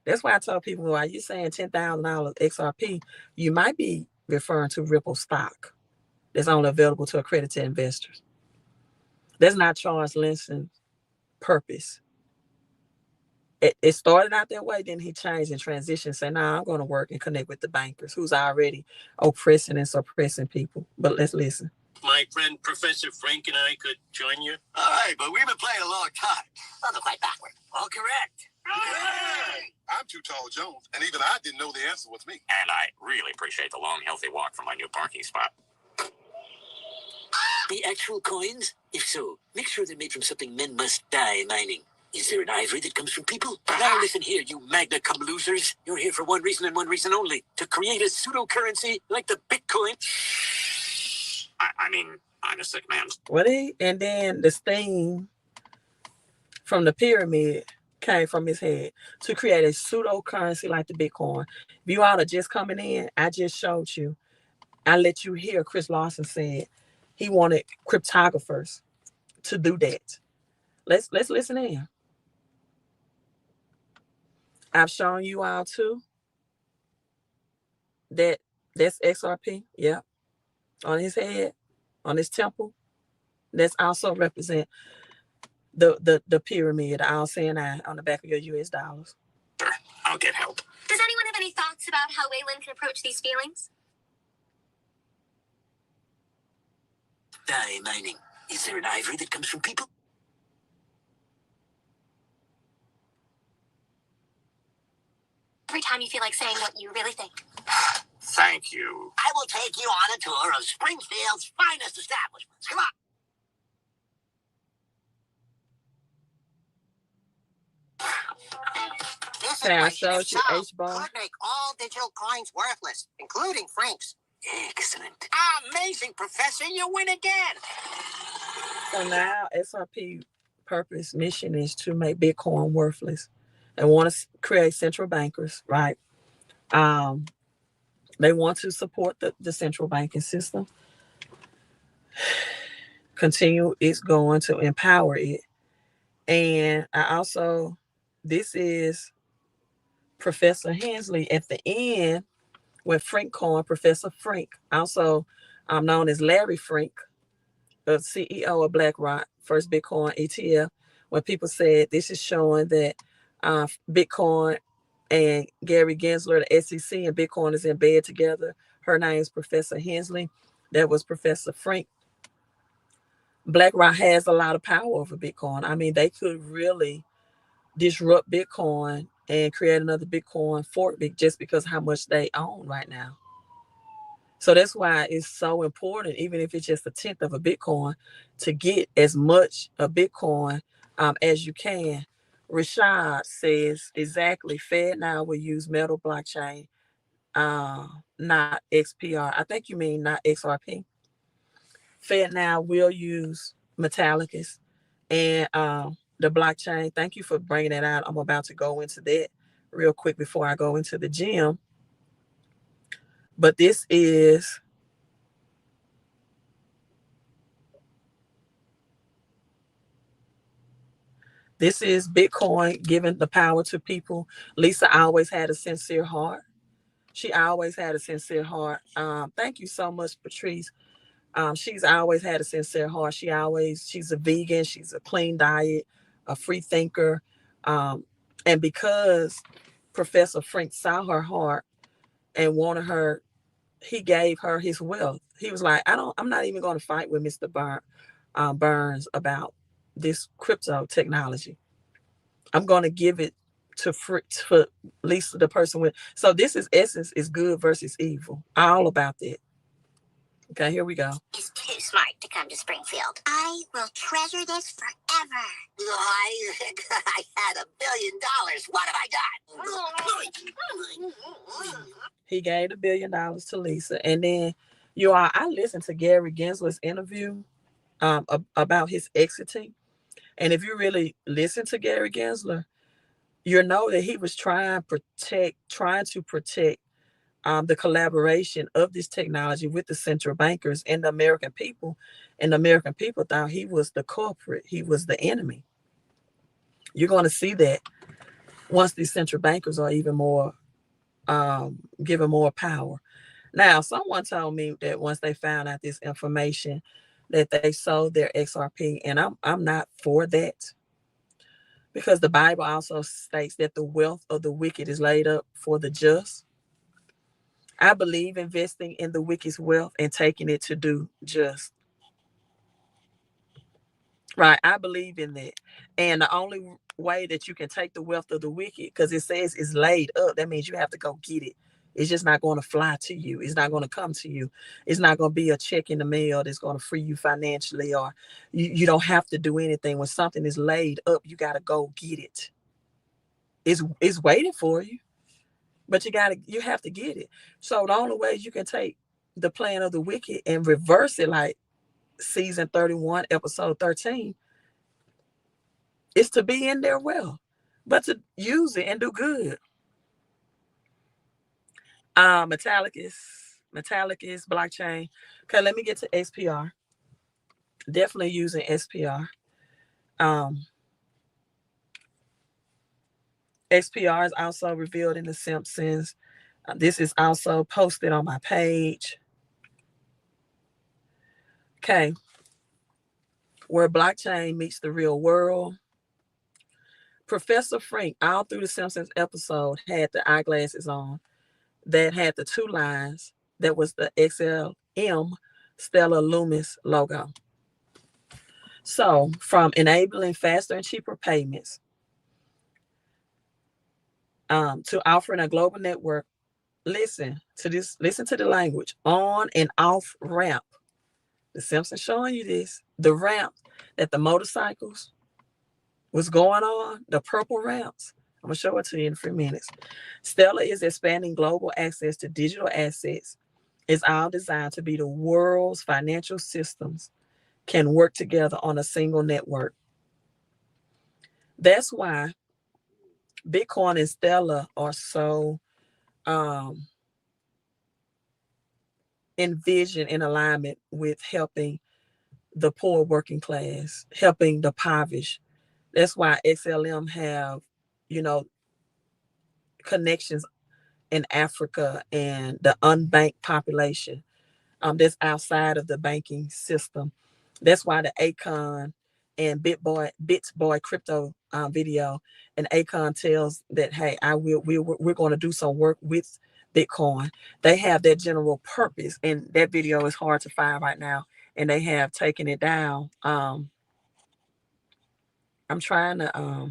That's why I tell people, while you're saying $10,000 XRP, you might be referring to Ripple stock that's only available to accredited investors. That's not Charles Linson's purpose. It started out that way, then he changed and transitioned, saying, "Nah, I'm going to work and connect with the bankers who's already oppressing and suppressing people." But let's listen. My friend Professor Frank and I could join you. All right, but we've been playing a long time. Oh, they're quite backward. All correct. Hey! I'm Too Tall Jones, and even I didn't know the answer was me. And I really appreciate the long, healthy walk from my new parking spot. The actual coins? If so, make sure they're made from something men must die mining. Is there an ivory that comes from people? Now listen here, you magna cum losers. You're here for one reason and one reason only. To create a pseudo-currency like the Bitcoin. I mean, I'm a sick man. And then the steam from the pyramid came from his head to create a pseudo currency like the Bitcoin. If you all are just coming in, I just showed you. I let you hear Chris Lawson said he wanted cryptographers to do that. Let's listen in. I've shown you all too that that's XRP. Yeah, on his head, on his temple. That's also represent the pyramid, the all seeing eye on the back of your US dollars. Sure, I'll get help. Does anyone have any thoughts about how Waylon can approach these feelings? Die mining. Is there an ivory that comes from people? Every time you feel like saying what you really think. Thank you. I will take you on a tour of Springfield's finest establishments. Come on. This I showed you H-bar. Could make all digital coins worthless, including Frank's. Excellent. Amazing, Professor. You win again. So now XRP purpose mission is to make Bitcoin worthless and want to create central bankers, right? They want to support the central banking system. Continue, it's going to empower it. And this is Professor Hensley at the end with Frank Coin, Professor Frank, also known as Larry Frank, the CEO of BlackRock, first Bitcoin ETF, when people said this is showing that Bitcoin and Gary Gensler, the SEC, and Bitcoin is in bed together. Her name is Professor Hensley. That was Professor Frank. BlackRock has a lot of power over Bitcoin. I mean, they could really disrupt Bitcoin and create another Bitcoin fork just because of how much they own right now. So that's why it's so important, even if it's just a tenth of a Bitcoin, to get as much of Bitcoin as you can. Rashad says exactly, Fed now will use metal blockchain, not XPR. I think you mean not XRP. Fed now will use Metallicus and the blockchain. Thank you for bringing that out. I'm about to go into that real quick before I go into the gym. But this is Bitcoin giving the power to people. Lisa always had a sincere heart. She always had a sincere heart. Thank you so much, Patrice. She's always had a sincere heart. She's a vegan. She's a clean diet, a free thinker. And because Professor Frank saw her heart and wanted her, he gave her his wealth. He was like, I'm not even going to fight with Mr. Burns about this crypto technology. I'm going to give it for Lisa, the person with. So this is essence is good versus evil. All about that. Okay, here we go. Is too smart to come to Springfield. I will treasure this forever. I had $1 billion. What have I done? He gave $1 billion to Lisa. And then I listened to Gary Gensler's interview about his exiting. And if you really listen to Gary Gensler, you know that he was trying to protect the collaboration of this technology with the central bankers and the American people. And the American people thought he was the culprit. He was the enemy. You're going to see that once these central bankers are even more given more power. Now, someone told me that once they found out this information, that they sold their XRP, and I'm not for that, because the Bible also states that the wealth of the wicked is laid up for the just. I believe investing in the wicked's wealth and taking it to do just. Right, I believe in that. And the only way that you can take the wealth of the wicked, because it says it's laid up, that means you have to go get it. It's just not going to fly to you. It's not going to come to you. It's not going to be a check in the mail that's going to free you financially, or you don't have to do anything. When something is laid up, you got to go get it. It's waiting for you, but you have to get it. So the only way you can take the plan of the wicked and reverse it, like season 31, episode 13, is to be in their well, but to use it and do good. Metallic is blockchain. Okay, let me get to XPR. Definitely using XPR. XPR is also revealed in the Simpsons. This is also posted on my page. Okay, where blockchain meets the real world. Professor Frank, all through the Simpsons episode, had the eyeglasses on that had the two lines that was the XLM Stellar Loomis logo. So, from enabling faster and cheaper payments to offering a global network, listen to the language, on and off ramp. The Simpsons showing you this. The ramp that the motorcycles was going on, the purple ramps. I'm going to show it to you in a few minutes. Stellar is expanding global access to digital assets. It's all designed to be the world's financial systems can work together on a single network. That's why Bitcoin and Stellar are so envisioned in alignment with helping the poor working class, helping the impoverished. That's why XLM have, connections in Africa and the unbanked population that's outside of the banking system. That's why the Akon and BitsBoy crypto video, and Akon tells that, hey, we're going to do some work with Bitcoin. They have that general purpose, and that video is hard to find right now, and they have taken it down. I'm trying to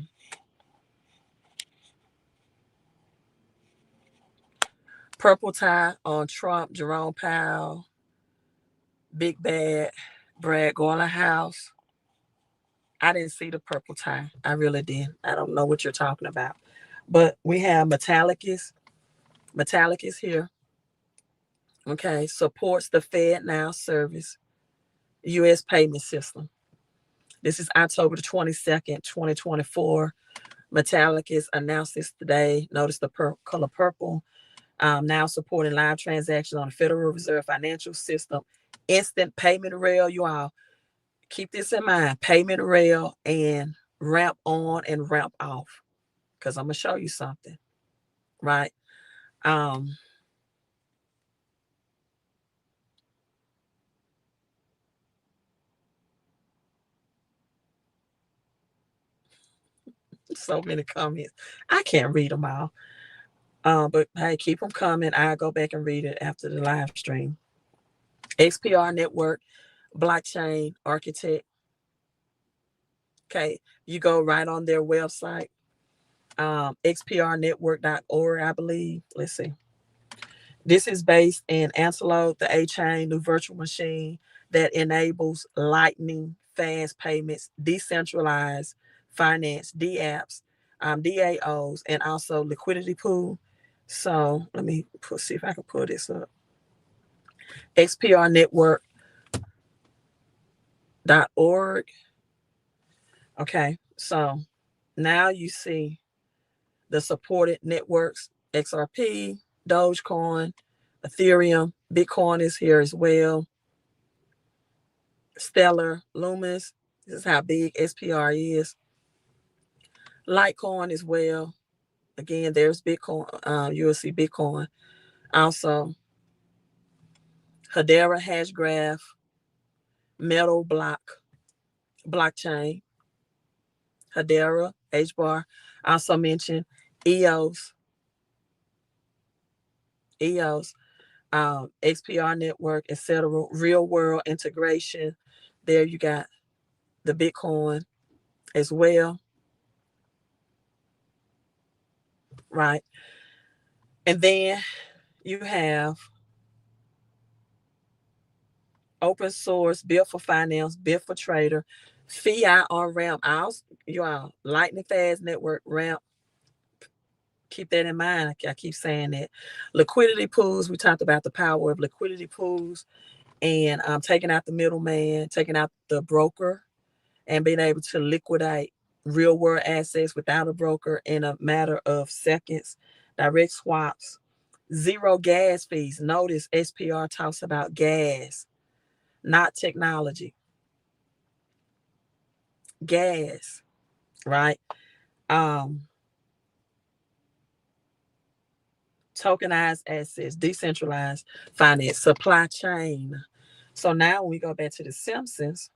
purple tie on Trump, Jerome Powell, Big Bad, Brad Garland House. I didn't see the purple tie. I really didn't. I don't know what you're talking about. But we have Metallicus. Metallicus here. Okay. Supports the FedNow service, U.S. payment system. This is October the 22nd, 2024. Metallicus announced this today. Notice the color purple. Now supporting live transactions on the Federal Reserve financial system. Instant payment rail, you all. Keep this in mind. Payment rail and ramp on and ramp off. Because I'm going to show you something. Right? So many comments. I can't read them all. But hey, keep them coming. I'll go back and read it after the live stream. XPR Network, blockchain architect. Okay, you go right on their website, xprnetwork.org, I believe. Let's see. This is based in Antelope, the A-Chain, new virtual machine that enables lightning fast payments, decentralized finance, DApps, DAOs, and also liquidity pool. So let me see if I can pull this up. XPRnetwork.org. Okay, so now you see the supported networks: XRP, Dogecoin, Ethereum, Bitcoin is here as well. Stellar, Lumis. This is how big XPR is. Litecoin as well. Again, there's Bitcoin. You'll see Bitcoin. Also, Hedera, Hashgraph, Metal Blockchain, Hedera, HBAR. I also mentioned EOS, XPR network, etc. Real world integration. There you got the Bitcoin as well, right? And then you have open source, built for finance, built for trader, fiat on ramp. You all lightning fast network ramp. Keep that in mind. I keep saying that. Liquidity pools. We talked about the power of liquidity pools and taking out the middleman, taking out the broker, and being able to liquidate real world assets without a broker in a matter of seconds. Direct swaps, zero gas fees. Notice SPR talks about gas, not technology. Gas, right? Tokenized assets, decentralized finance, supply chain. So now when we go back to the Simpsons,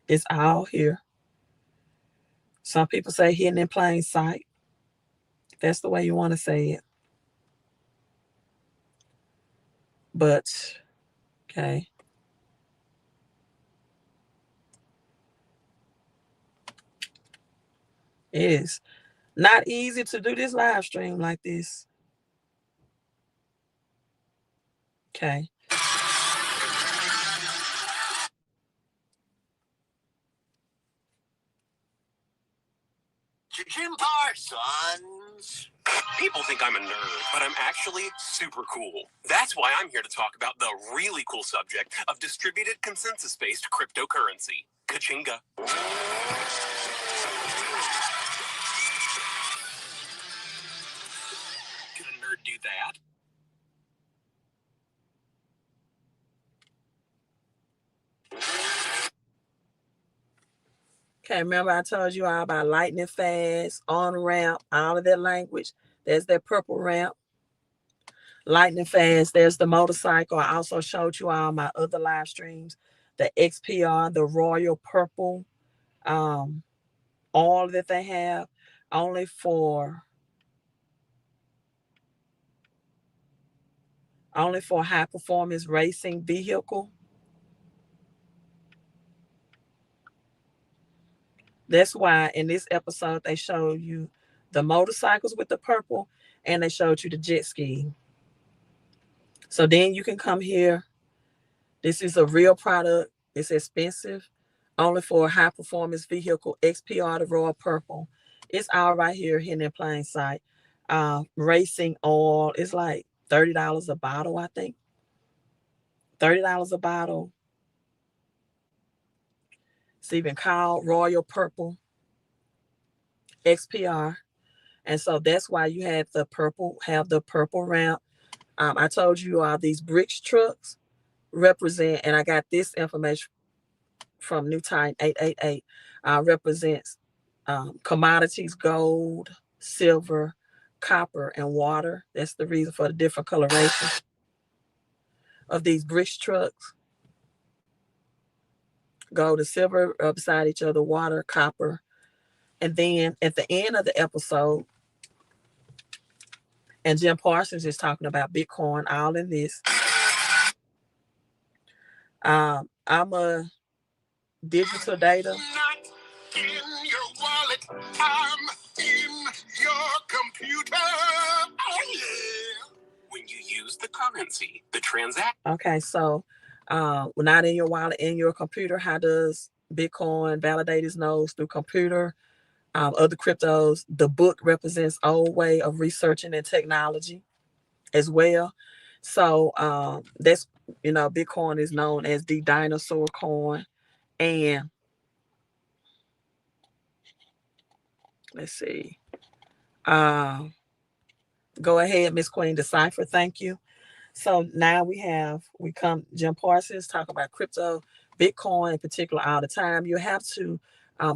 it's all here. Some people say hidden in plain sight. That's the way you want to say it. But, okay. It is not easy to do this live stream like this. Okay. Jim Parsons. People think I'm a nerd, but I'm actually super cool. That's why I'm here to talk about the really cool subject of distributed consensus-based cryptocurrency. Kachinga. Could a nerd do that? Okay, remember I told you all about lightning fast, on ramp, all of that language. There's that purple ramp. Lightning fast, there's the motorcycle. I also showed you all my other live streams, the XPR, the royal purple, all that they have, only for high performance racing vehicle. That's why in this episode they show you the motorcycles with the purple and they showed you the jet ski. So then you can come here. This is a real product. It's expensive, only for a high performance vehicle. XPR, the royal purple. It's all right here, hidden in plain sight. Racing oil. It's like $30 a bottle, I think. $30 a bottle. It's even called royal purple. XPR. And so that's why you have the purple ramp. I told you all these bricks trucks represent, and I got this information from New Time 888, represents commodities, gold, silver, copper, and water. That's the reason for the different coloration of these bricks trucks. Gold and silver beside each other, water, copper. And then at the end of the episode, and Jim Parsons is talking about Bitcoin, all in this. I'm a digital data. Not in your wallet, I'm in your Oh, yeah. When you use the currency, the transaction. Okay, so not in your wallet, in your computer. How does Bitcoin validate its nodes? Through computer. Other cryptos, the book represents old way of researching and technology as well. So that's, Bitcoin is known as the dinosaur coin. And let's see. Go ahead, Miss Queen, decipher. Thank you. So now Jim Parsons talk about crypto, Bitcoin in particular all the time. You have to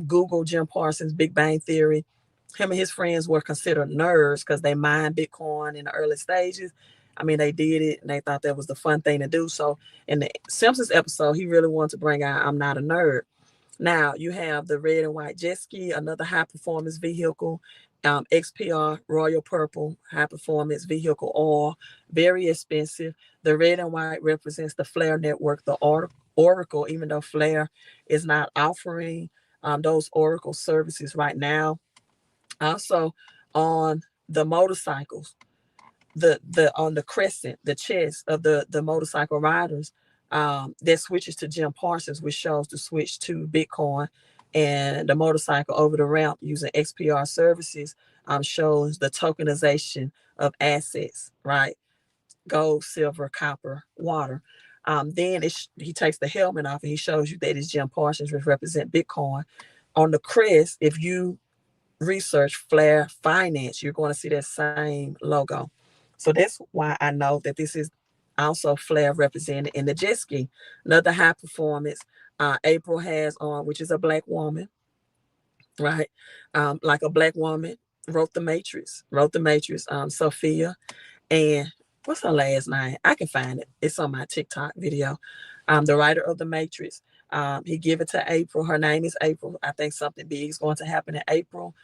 Google Jim Parsons' Big Bang Theory. Him and his friends were considered nerds because they mined Bitcoin in the early stages. I mean, they did it and they thought that was the fun thing to do. So in the Simpsons episode, he really wanted to bring out I'm not a nerd. Now you have the red and white jet ski, another high performance vehicle, XPR Royal Purple high performance vehicle oil, very expensive. The red and white represents the Flare network, the Oracle, even though Flare is not offering those Oracle services right now. Also on the motorcycles, the on the crescent, the chest of the motorcycle riders, that switches to Jim Parsons, which shows the switch to Bitcoin, and the motorcycle over the ramp using XPR services shows the tokenization of assets, right? Gold, silver, copper, water. Then he takes the helmet off and he shows you that it's Jim Parsons, which represent Bitcoin. On the crest, if you research Flare Finance, you're going to see that same logo. So that's why I know that this is also Flare represented in the jet ski. Another high performance April has on, which is a black woman, right? Like a black woman wrote the Matrix, Sophia. And what's her last name? I can find it. It's on my TikTok video. The writer of the Matrix. He give it to April. Her name is April. I think something big is going to happen in April.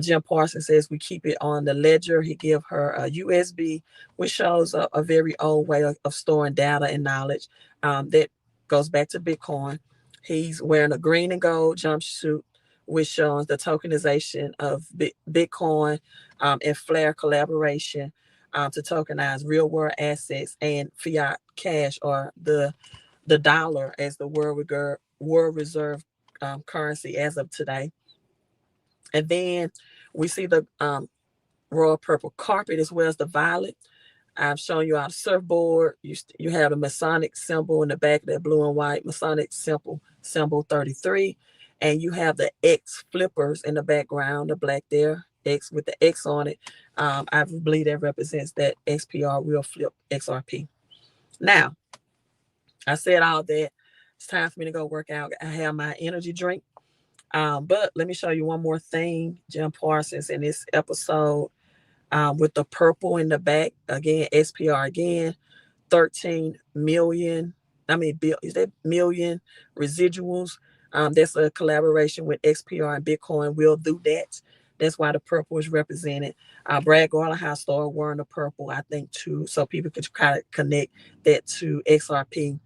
Jim Parsons says we keep it on the ledger. He give her a USB, which shows a very old way of storing data and knowledge that goes back to Bitcoin. He's wearing a green and gold jumpsuit, which shows the tokenization of Bitcoin and Flare collaboration to tokenize real world assets and fiat cash, or the dollar as the world reserve currency as of today. And then we see the royal purple carpet as well as the violet. I've shown you our surfboard. You have the Masonic symbol in the back of that blue and white Masonic symbol 33. And you have the X flippers in the background, the black there, X with the X on it. I believe that represents that XPR will flip XRP. Now, I said all that. It's time for me to go work out. I have my energy drink. But let me show you one more thing. Jim Parsons in this episode with the purple in the back. Again, SPR again, 13 million. Is that million residuals? That's a collaboration with XPR and Bitcoin. We'll do that. That's why the purple is represented. Brad Garlinghouse started wearing the purple, I think, too, so people could kind of connect that to XRP.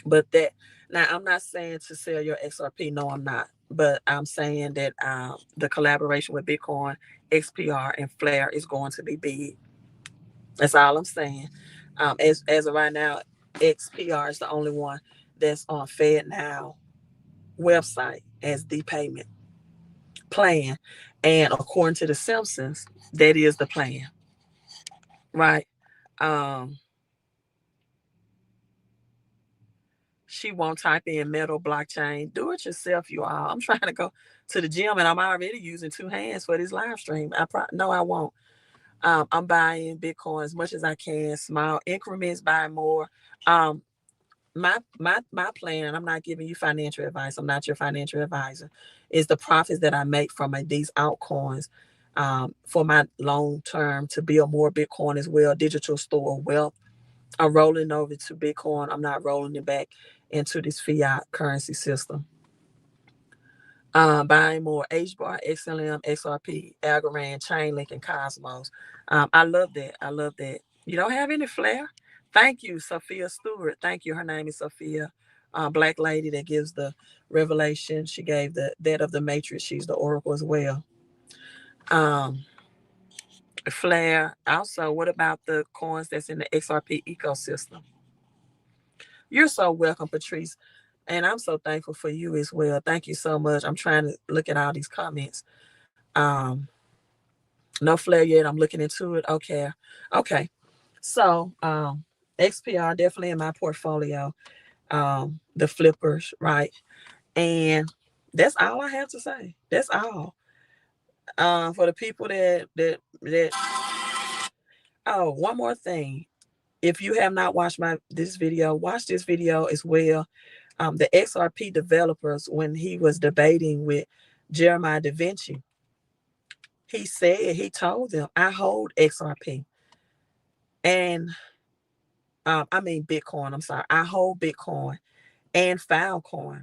But that, now I'm not saying to sell your XRP. No, I'm not. But I'm saying that the collaboration with Bitcoin, XPR, and Flare is going to be big. That's all I'm saying. As of right now, XPR is the only one that's on FedNow website as the payment plan. And according to the Simpsons, that is the plan. Right? Um, she won't type in metal blockchain. Do it yourself, you all. I'm trying to go to the gym and I'm already using two hands for this live stream. No, I won't. I'm buying Bitcoin as much as I can, small increments, buy more. Um, my plan, I'm not giving you financial advice. I'm not your financial advisor. Is the profits that I make from these altcoins for my long term to build more Bitcoin as well, digital store wealth. I'm rolling over to Bitcoin. I'm not rolling it back into this fiat currency system. Buying more HBAR, XLM, XRP, Algorand, Chainlink, and Cosmos. I love that. I love that. You don't have any flair? Thank you, Sophia Stewart. Thank you. Her name is Sophia, black lady that gives the revelation. She gave that of the Matrix. She's the Oracle as well. Um, Flare. Also, what about the coins that's in the XRP ecosystem? You're so welcome, Patrice. And I'm so thankful for you as well. Thank you so much. I'm trying to look at all these comments. No flare yet. I'm looking into it. Okay. Okay. So XPR definitely in my portfolio. The flippers, right? And that's all I have to say. That's all. For the people that oh, one more thing. If you have not watched this video, watch this video as well. The XRP developers, when he was debating with Jeremiah Da Vinci, he told them, I hold XRP and I mean Bitcoin. I'm sorry, I hold Bitcoin and Filecoin.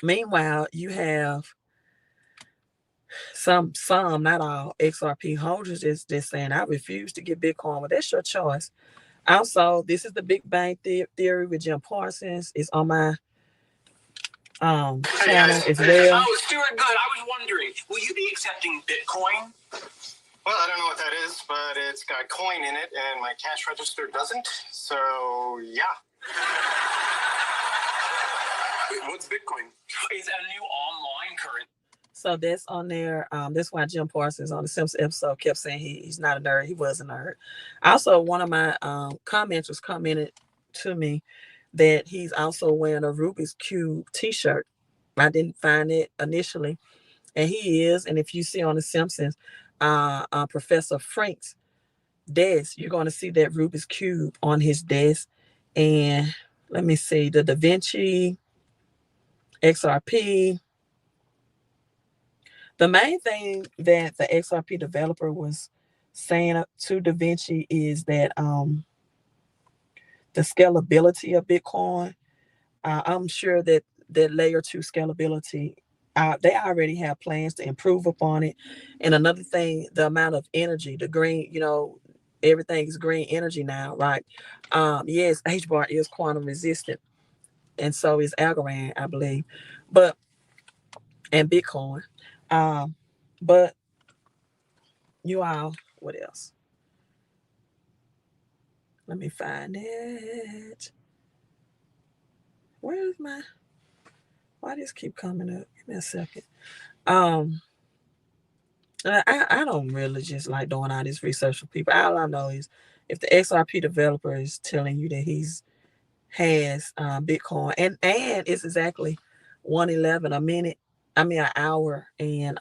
Meanwhile, you have some, not all XRP holders just saying, I refuse to get Bitcoin. Well, that's your choice. Also, this is the Big Bang Theory with Jim Parsons. It's on my channel as well. Oh, Stuart, good. I was wondering, will you be accepting Bitcoin? Well, I don't know what that is, but it's got coin in it, and my cash register doesn't. So, yeah. Wait, what's Bitcoin? It's a new online currency. So that's on there. That's why Jim Parsons on the Simpsons episode kept saying he's not a nerd. He was a nerd. Also, one of my commenters commented to me that he's also wearing a Rubik's Cube t-shirt. I didn't find it initially. And he is. And if you see on the Simpsons, Professor Frank's desk, you're going to see that Rubik's Cube on his desk. And let me see, the Da Vinci, XRP. The main thing that the XRP developer was saying to Da Vinci is that the scalability of Bitcoin, I'm sure that layer 2 scalability, they already have plans to improve upon it. And another thing, the amount of energy, the green, everything is green energy now, right? Yes, HBAR is quantum resistant, and so is Algorand, I believe, and Bitcoin. But you all, what else? Let me find it. Where's why does this keep coming up? Give me a second. I don't really just like doing all this research for people. All I know is if the XRP developer is telling you that has Bitcoin and it's exactly 1:11 a minute, an hour and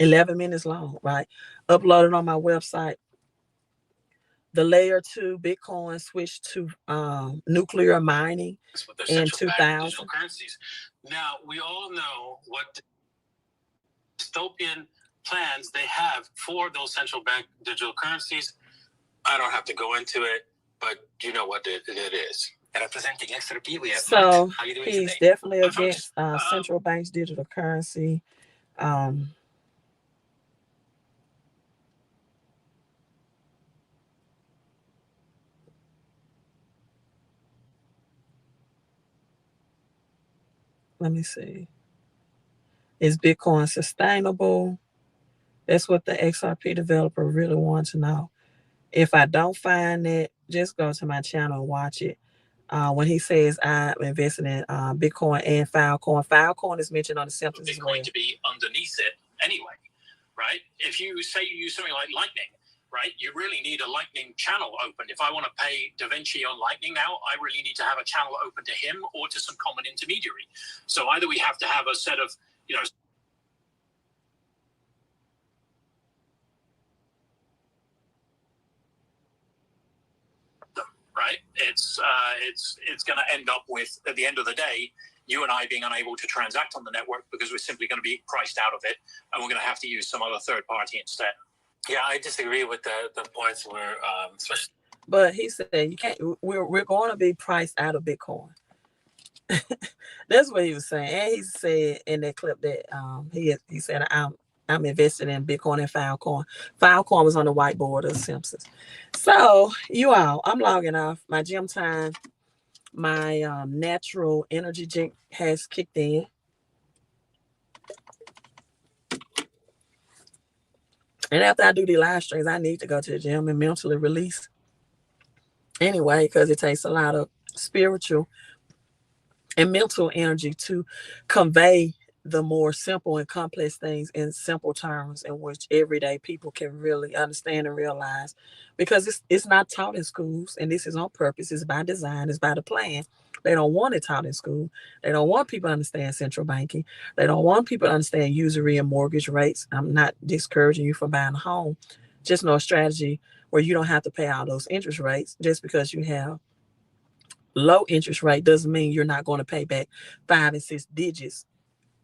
11 minutes long, right? Uploaded on my website. The layer 2 Bitcoin switched to nuclear mining in 2000. Currencies. Now, we all know what dystopian plans they have for those central bank digital currencies. I don't have to go into it, but you know what it is. Representing XRP, we have so he's today? Definitely against central banks digital currency. Let me see. Is Bitcoin sustainable? That's what the XRP developer really wants to know. If I don't find it, just go to my channel and watch it. When he says I'm investing in Bitcoin and Filecoin, Filecoin is mentioned on the Simpsons as well. Bitcoin to be underneath it anyway, right? If you say you use something like Lightning, right, you really need a Lightning channel open. If I want to pay Da Vinci on Lightning now, I really need to have a channel open to him or to some common intermediary. So either we have to have a set of, right? It's going to end up with, at the end of the day, you and I being unable to transact on the network because we're simply going to be priced out of it, and we're going to have to use some other third party instead. Yeah, I disagree with the points where, especially. But he said you can't. We're going to be priced out of Bitcoin. That's what he was saying, and he said in that clip that he said I'm invested in Bitcoin and Filecoin. Filecoin was on the whiteboard of the Simpsons. So you all, I'm logging off. My gym time, my natural energy drink has kicked in. And after I do the live streams, I need to go to the gym and mentally release anyway, because it takes a lot of spiritual and mental energy to convey the more simple and complex things in simple terms in which everyday people can really understand and realize, because it's not taught in schools, and this is on purpose. It's by design. It's by the plan. They don't want it taught in school. They don't want people to understand central banking. They don't want people to understand usury and mortgage rates. I'm not discouraging you from buying a home. Just know a strategy where you don't have to pay all those interest rates. Just because you have low interest rate doesn't mean you're not going to pay back 5 and 6 digits.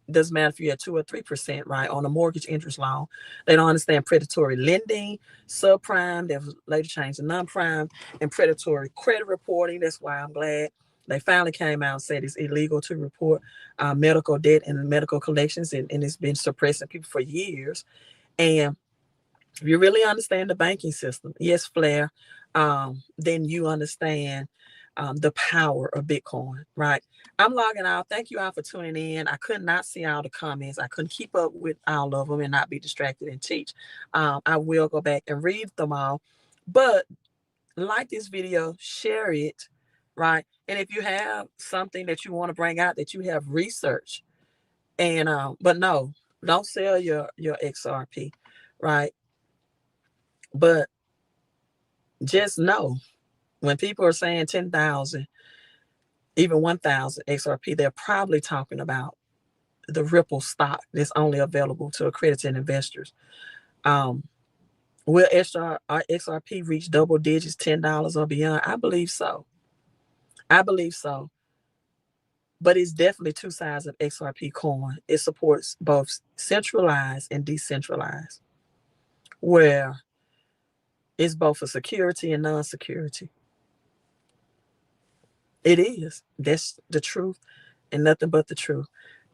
Doesn't matter if you're at 2 or 3%, right, on a mortgage interest loan. They don't understand predatory lending, subprime. They've later changed to non-prime, and predatory credit reporting. That's why I'm glad they finally came out and said it's illegal to report medical debt and medical collections, and it's been suppressing people for years. And if you really understand the banking system, yes, Flair, then you understand the power of Bitcoin, right? I'm logging out. Thank you all for tuning in. I could not see all the comments. I couldn't keep up with all of them and not be distracted and teach. I will go back and read them all. But like this video, share it, right? And if you have something that you want to bring out that you have research, and but no, don't sell your XRP, right? But just know, when people are saying 10,000, even 1,000 XRP, they're probably talking about the Ripple stock that's only available to accredited investors. Will XRP reach double digits, $10 or beyond? I believe so. I believe so. But it's definitely two sides of XRP coin. It supports both centralized and decentralized, where it's both a security and non-security. It is. That's the truth and nothing but the truth.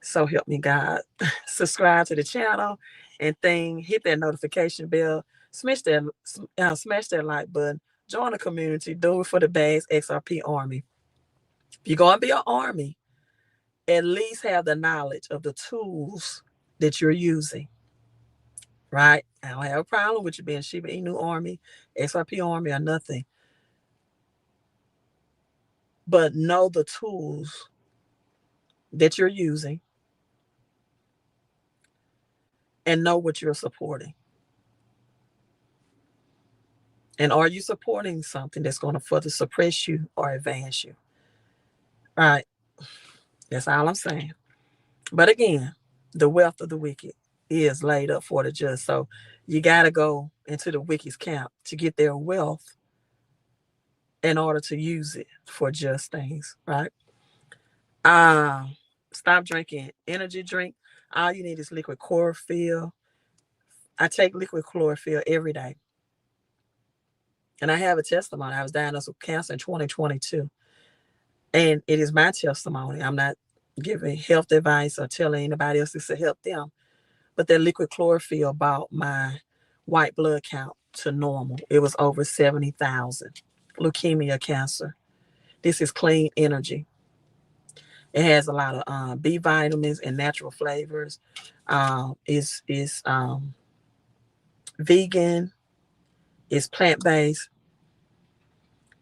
So help me God. Subscribe to the channel and hit that notification bell. Smash that like button. Join the community. Do it for the Bags XRP Army. If you're going to be an army, at least have the knowledge of the tools that you're using. Right? I don't have a problem with you being Shiba Inu Army, XRP Army, or nothing. But know the tools that you're using and know what you're supporting. And are you supporting something that's going to further suppress you or advance you? All right. That's all I'm saying. But again, the wealth of the wicked is laid up for the just. So you got to go into the wicked's camp to get their wealth in order to use it for just things, right? Stop drinking energy drink. All you need is liquid chlorophyll. I take liquid chlorophyll every day. And I have a testimony. I was diagnosed with cancer in 2022. And it is my testimony. I'm not giving health advice or telling anybody else to help them. But that liquid chlorophyll brought my white blood count to normal. It was over 70,000. Leukemia, cancer. This is clean energy. It has a lot of B vitamins and natural flavors. It's vegan. It's plant-based.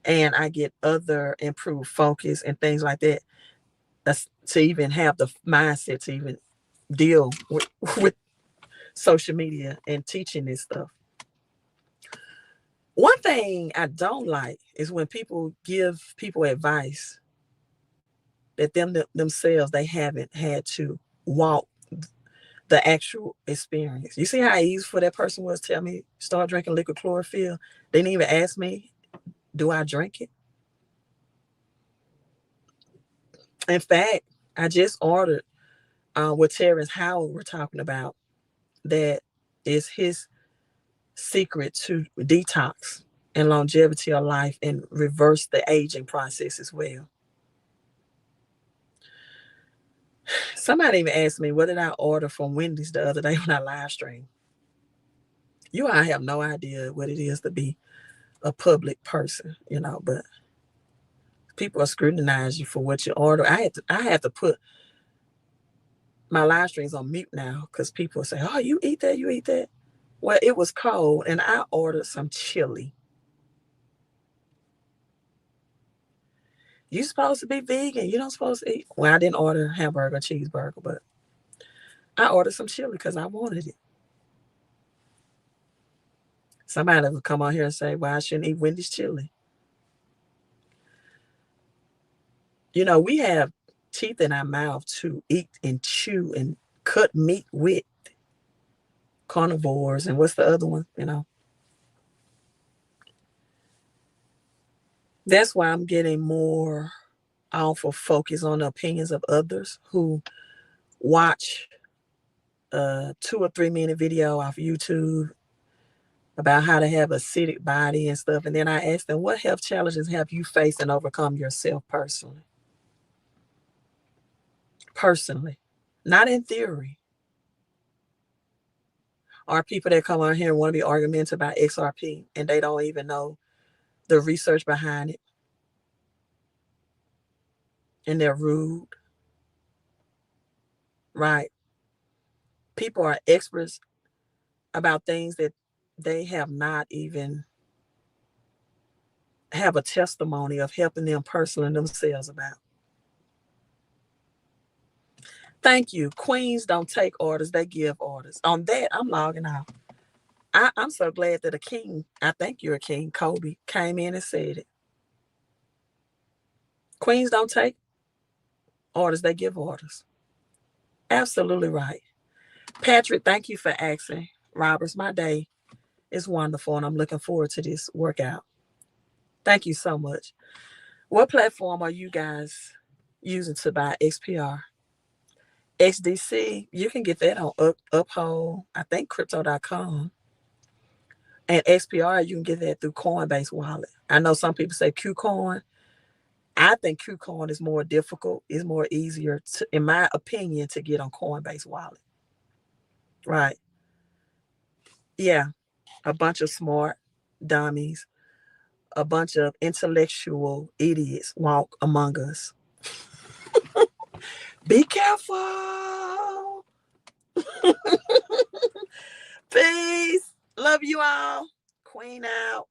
And I get other improved focus and things like that. To even have the mindset to even deal with social media and teaching this stuff. One thing I don't like is when people give people advice that themselves, they haven't had to walk the actual experience. You see how easy for that person was to tell me, start drinking liquid chlorophyll? They didn't even ask me, do I drink it? In fact, I just ordered what Terrence Howard we're talking about. That is his secret to detox and longevity of life and reverse the aging process as well. Somebody even asked me, what did I order from Wendy's the other day when I live stream? You all have no idea what it is to be a public person, but people are scrutinizing you for what you order. I have to put my live streams on mute now because people say, oh, you eat that? Well, it was cold and I ordered some chili. You supposed to be vegan. You don't supposed to eat. Well, I didn't order a hamburger, cheeseburger, but I ordered some chili because I wanted it. Somebody would come on here and say, well, I shouldn't eat Wendy's chili. You know, we have teeth in our mouth to eat and chew and cut meat with, carnivores. And what's the other one? You know, that's why I'm getting more off of focus on the opinions of others who watch a 2 or 3 minute video off YouTube about how to have a acidic body and stuff. And then I ask them, what health challenges have you faced and overcome yourself personally? Personally, not in theory. Or people that come on here and want to be argumentative about XRP and they don't even know the research behind it. And they're rude. Right. People are experts about things that they have not even have a testimony of helping them personally themselves about. Thank you. Queens don't take orders, they give orders. On that, I'm logging out. I'm so glad that a king, I think you're a king, Kobe, came in and said it. Queens don't take orders, they give orders. Absolutely right. Patrick, thank you for asking. Roberts, my day is wonderful and I'm looking forward to this workout. Thank you so much. What platform are you guys using to buy XPR? XDC, you can get that on Uphold, I think crypto.com. And XPR, you can get that through Coinbase wallet. I know some people say KuCoin. I think KuCoin is more difficult. It's more easier, in my opinion, to get on Coinbase wallet. Right. Yeah. A bunch of smart dummies, a bunch of intellectual idiots walk among us. Be careful. Peace. Love you all. Queen out.